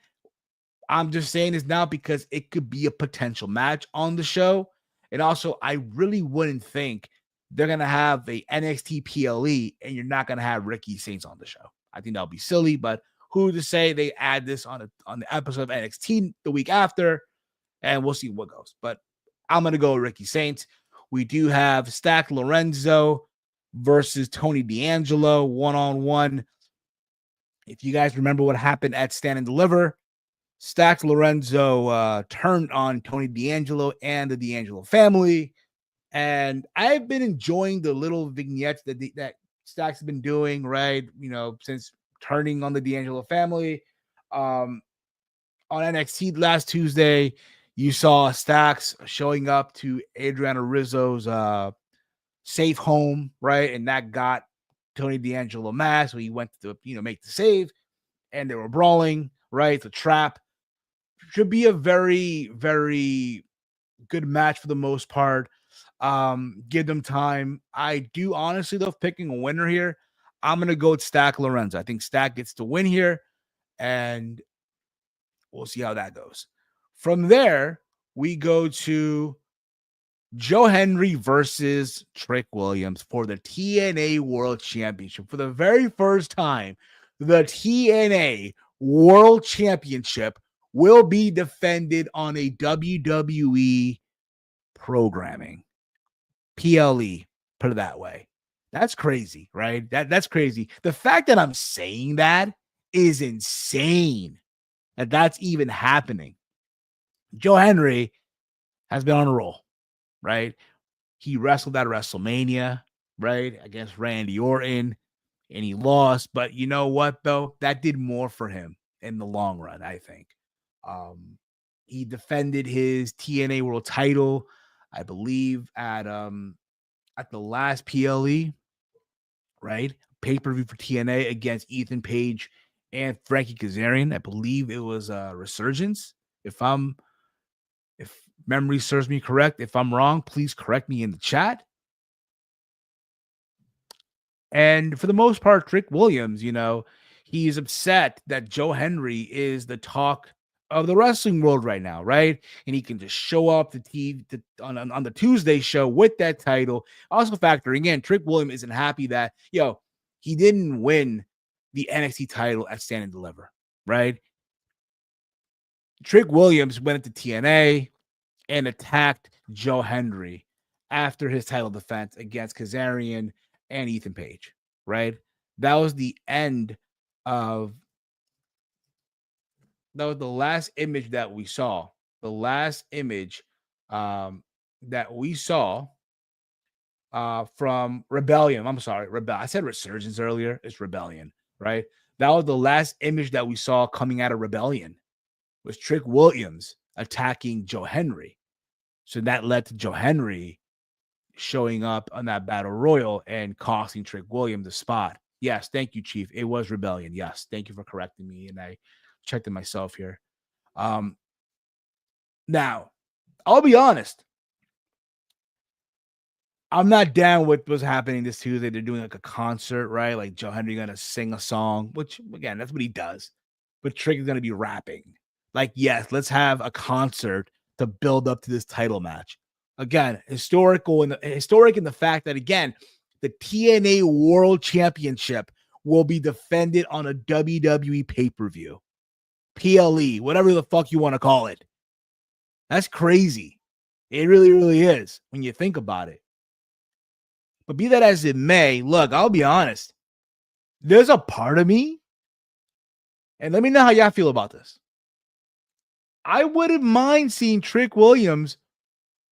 I'm just saying this now because it could be a potential match on the show. And also, I really wouldn't think they're going to have a NXT PLE and you're not going to have Ricky Saints on the show. I think that'll be silly, but who to say they add this on the episode of NXT the week after, and we'll see what goes. But I'm going to go with Ricky Saints. We do have Stack Lorenzo versus Tony D'Angelo one-on-one. If you guys remember what happened at Stand and Deliver, Stack Lorenzo turned on Tony D'Angelo and the D'Angelo family. And I've been enjoying the little vignettes that Stack's been doing, right? You know, since turning on the D'Angelo family. On NXT last Tuesday, you saw Stax showing up to Adriana Rizzo's safe home, right? And that got Tony D'Angelo mad, so he went to make the save, and they were brawling, right? It's a trap. Should be a very, very good match for the most part. Give them time. I do honestly love picking a winner here. I'm gonna go with Stack Lorenzo. I think Stack gets to win here, and we'll see how that goes. From there, we go to Joe Henry versus Trick Williams for the TNA World Championship. For the very first time, the TNA World Championship will be defended on a WWE programming. PLE, put it that way. That's crazy, right? That's crazy. The fact that I'm saying that is insane that that's even happening. Joe Henry has been on a roll, right? He wrestled at WrestleMania, right, against Randy Orton, and he lost. But you know what, though? That did more for him in the long run, I think. He defended his TNA World title, I believe, at the last PLE, right? Pay-per-view for TNA against Ethan Page and Frankie Kazarian. I believe it was Resurgence. If memory serves me correct, if I'm wrong, please correct me in the chat. And for the most part, Trick Williams, he's upset that Joe Henry is the talk of the wrestling world right now, right? And he can just show up on the Tuesday show with that title. Also factoring in, Trick Williams isn't happy that, he didn't win the NXT title at Stand and Deliver, right? Trick Williams went into TNA and attacked Joe Henry after his title defense against Kazarian and Ethan Page, right? That was the end of that was the last image that we saw. The last image that we saw from Rebellion. I'm sorry, I said Resurgence earlier. It's Rebellion, right? That was the last image that we saw coming out of Rebellion, was Trick Williams attacking Joe Henry. So that led to Joe Henry showing up on that Battle Royal and costing Trick Williams the spot. Yes, thank you, Chief. It was Rebellion. Yes, thank you for correcting me. And I checked it myself here. Now, I'll be honest. I'm not down with what's happening this Tuesday. They're doing like a concert, right? Like Joe Henry going to sing a song, which, again, that's what he does. But Trick is going to be rapping. Like, yes, let's have a concert to build up to this title match. Again, historic in the fact that, again, the TNA World Championship will be defended on a WWE pay-per-view. PLE, whatever the fuck you want to call it. That's crazy. It really, really is when you think about it. But be that as it may, look, I'll be honest. there's a part of me, and let me know how y'all feel about this. I wouldn't mind seeing Trick Williams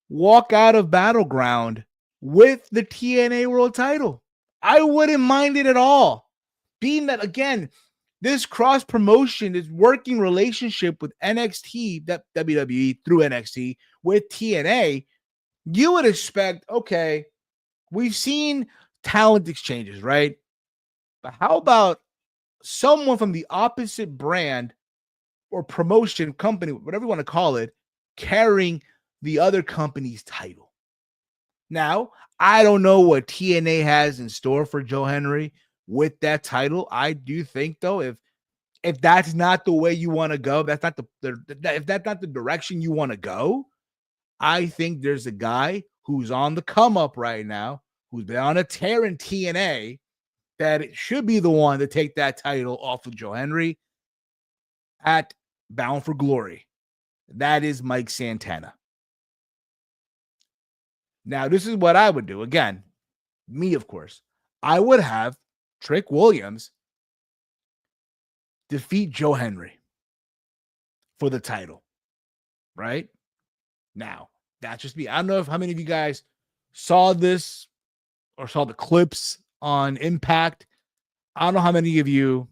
walk out of Battleground with the TNA World title. I wouldn't mind it at all. Being that, again, this cross promotion, this working relationship with NXT, that WWE through NXT with TNA, you would expect, okay, we've seen talent exchanges, right? But how about someone from the opposite brand or promotion company, whatever you want to call it, carrying the other company's title? Now, I don't know what TNA has in store for Joe Henry with that title. I do think, though, if that's not the way you want to go, that's not if that's not the direction you want to go, I think there's a guy who's on the come up right now, who's been on a tear in TNA, that it should be the one to take that title off of Joe Henry at Bound for Glory. That is Mike Santana. Now, this is what I would do. Again, me, of course. I would have Trick Williams defeat Joe Henry for the title, right? Now, that's just me. I don't know if how many of you guys saw this or saw the clips on Impact. I don't know how many of you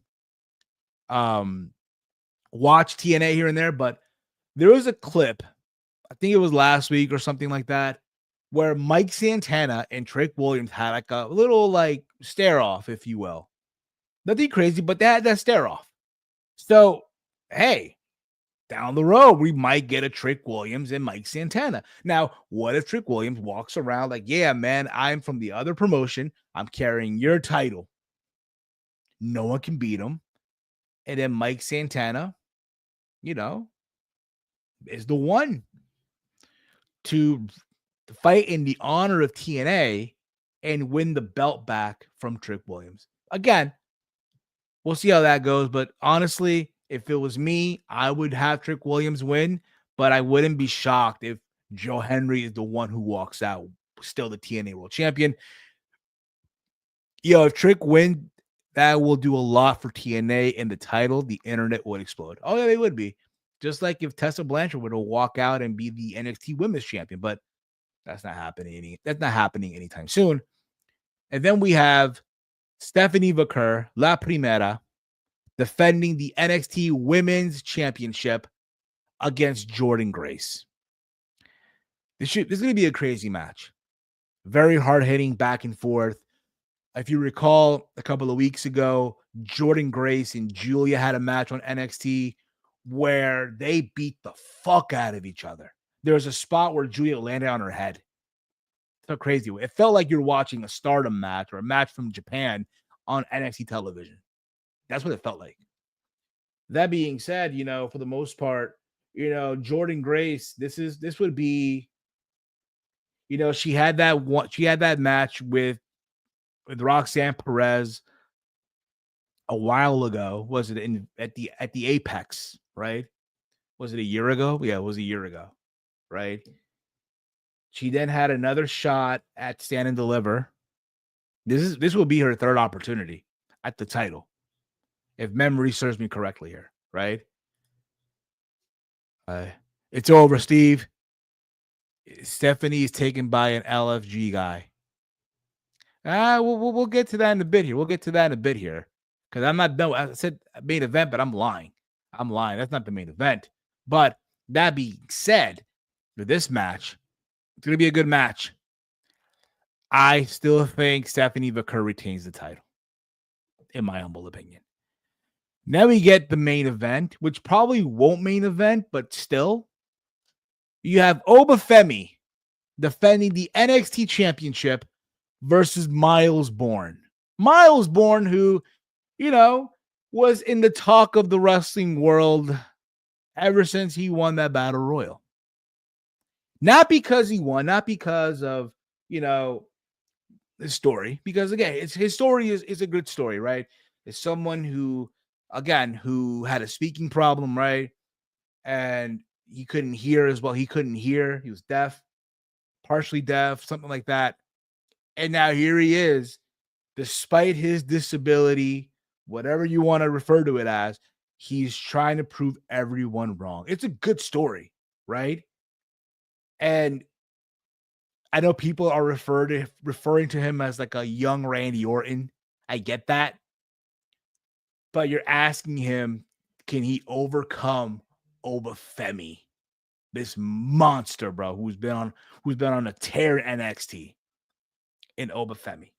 watch TNA here and there, but there was a clip, I think it was last week or something like that, where Mike Santana and Trick Williams had like a little like stare off, if you will. Nothing crazy, but they had that stare off. So, hey, down the road, we might get a Trick Williams and Mike Santana. Now, what if Trick Williams walks around like, yeah, man, I'm from the other promotion. I'm carrying your title. No one can beat him. And then Mike Santana, is the one to fight in the honor of TNA and win the belt back from Trick Williams. Again, we'll see how that goes. But honestly, if it was me, I would have Trick Williams win, but I wouldn't be shocked if Joe Henry is the one who walks out, still the TNA World Champion. If Trick wins, that will do a lot for TNA and the title. The internet would explode. Oh, yeah, they would be. Just like if Tessa Blanchard were to walk out and be the NXT Women's Champion, but that's not happening. That's not happening anytime soon. And then we have Stephanie Vaquer, La Primera, defending the NXT Women's Championship against Jordynne Grace. This is going to be a crazy match. Very hard-hitting, back and forth. If you recall, a couple of weeks ago, Jordynne Grace and Julia had a match on NXT where they beat the fuck out of each other. There was a spot where Julia landed on her head. So crazy. It felt like you're watching a Stardom match or a match from Japan on NXT television. That's what it felt like. That being said, for the most part, Jordynne Grace, this would be, she had that match with Roxanne Perez a while ago. Was it at the Apex, right? Was it a year ago? Yeah, it was a year ago, right? She then had another shot at Stand and Deliver. This will be her third opportunity at the title, if memory serves me correctly here, right? It's over, Steve. Stephanie is taken by an LFG guy. We'll get to that in a bit here. Because I'm not done. I said main event, but I'm lying. That's not the main event. But that being said, with this match, it's going to be a good match. I still think Stephanie Vaquer retains the title, in my humble opinion. Now we get the main event, which probably won't main event, but still. You have Obafemi defending the NXT Championship versus Miles Bourne. Miles Bourne, who, was in the talk of the wrestling world ever since he won that Battle Royal. Not because he won, not because of, his story, because again, his story is a good story, right? It's someone who had a speaking problem, right? And he couldn't hear as well. He couldn't hear. He was deaf, partially deaf, something like that. And now here he is despite his disability, whatever you want to refer to it as, he's trying to prove everyone wrong. It's a good story, right? And I know people are referring to him as like a young Randy Orton. I get that. But you're asking him, can he overcome Obafemi, this monster, bro, who's been on a tear in NXT in Obafemi.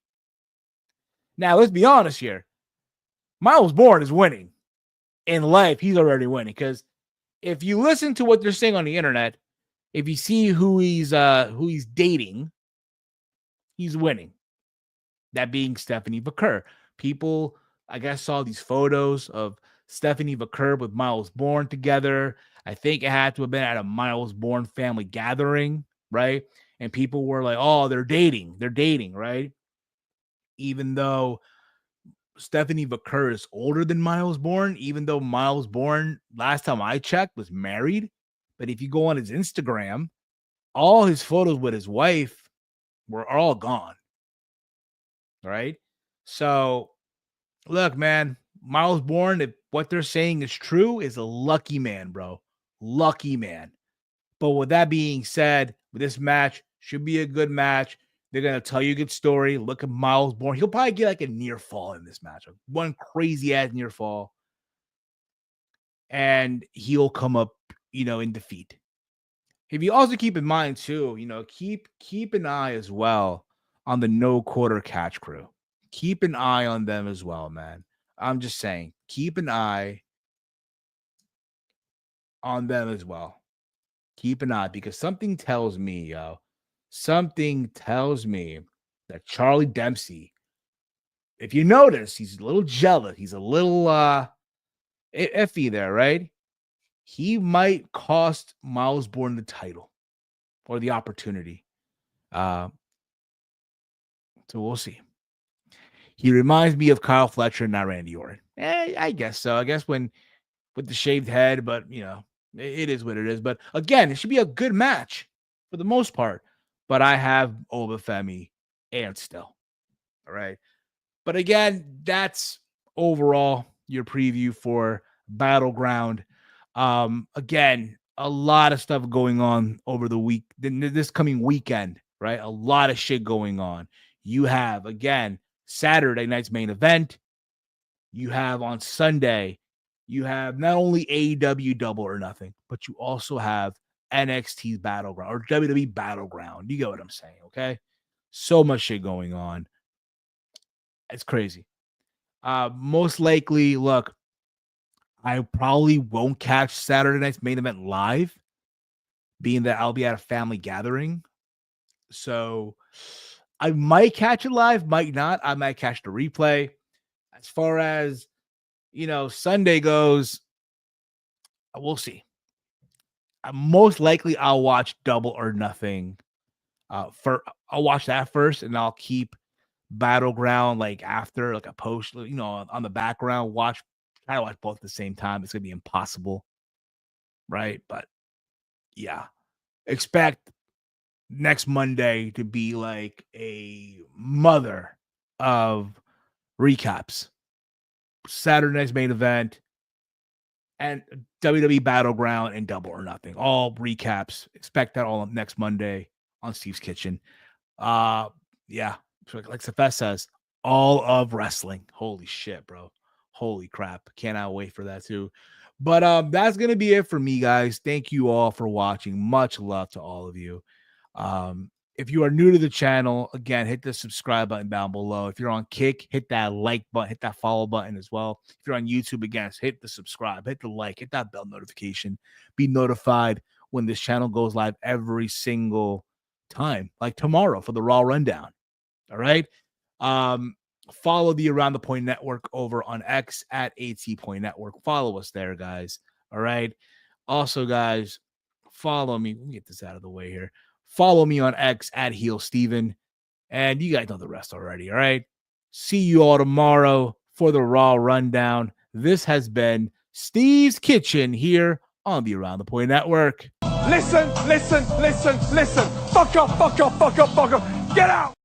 Now, let's be honest here. Miles Bourne is winning. In life, he's already winning. Because if you listen to what they're saying on the internet, if you see who he's dating, he's winning. That being Stephanie Vaquer. People, I guess, saw these photos of Stephanie Vaquer with Miles Bourne together. I think it had to have been at a Miles Bourne family gathering, right? And people were like, oh, they're dating, right? Even though Stephanie Vaquer is older than Miles Bourne, even though Miles Bourne, last time I checked, was married. But if you go on his Instagram, all his photos with his wife were all gone. Right? So, look, man, Miles Bourne, if what they're saying is true, is a lucky man, bro. Lucky man. But with that being said, this match should be a good match. They're going to tell you a good story. Look at Miles Bourne. He'll probably get like a near fall in this match. One crazy ass near fall. And he'll come up, in defeat. If you also keep in mind, too, keep an eye as well on the No Quarter Catch crew. Keep an eye on them as well, man. I'm just saying, keep an eye on them as well. Keep an eye, because something tells me that Charlie Dempsey, if you notice, he's a little jealous. He's a little iffy there, right? He might cost Miles Bourne the title or the opportunity. So we'll see. He reminds me of Kyle Fletcher, not Randy Orton. I guess so. I guess with the shaved head, but it is what it is. But again, it should be a good match for the most part. But I have Obafemi and still. All right. But again, that's overall your preview for Battleground. Again, a lot of stuff going on over the week, this coming weekend, right? A lot of shit going on. You have, again, Saturday night's main event. You have on Sunday, you have not only AEW Double or Nothing, but you also have NXT's Battleground or WWE Battleground. You get what I'm saying, okay? So much shit going on. It's crazy. Most likely, look, I probably won't catch Saturday night's main event live, being that I'll be at a family gathering. So I might catch it live, might not. I might catch the replay. As far as, Sunday goes, we'll see. Most likely I'll watch Double or Nothing. I'll watch that first, and I'll keep Battleground like after, like a post, on the background. Try to watch both at the same time. It's gonna be impossible, right? But yeah, expect next Monday to be like a mother of recaps. Saturday night's main event and WWE Battleground and Double or Nothing. All recaps. Expect that all next Monday on Steve's Kitchen. Yeah, like Safes says, all of wrestling. Holy shit, bro. Holy crap. Cannot wait for that too. But that's going to be it for me, guys. Thank you all for watching. Much love to all of you. If you are new to the channel, again, hit the subscribe button down below. If you're on Kick, hit that like button, hit that follow button as well. If you're on YouTube, again, hit the subscribe, hit the like, hit that bell notification. Be notified when this channel goes live every single time, like tomorrow for the Raw Rundown. All right. Follow the Around the Point Network over on X at AT Network. Follow us there, guys. All right. Also, guys, follow me. Let me get this out of the way here. Follow me on X at Heel Steven. And you guys know the rest already. All right. See you all tomorrow for the Raw Rundown. This has been Steve's Kitchen here on the Around the Point Network. Listen. Fuck up. Get out.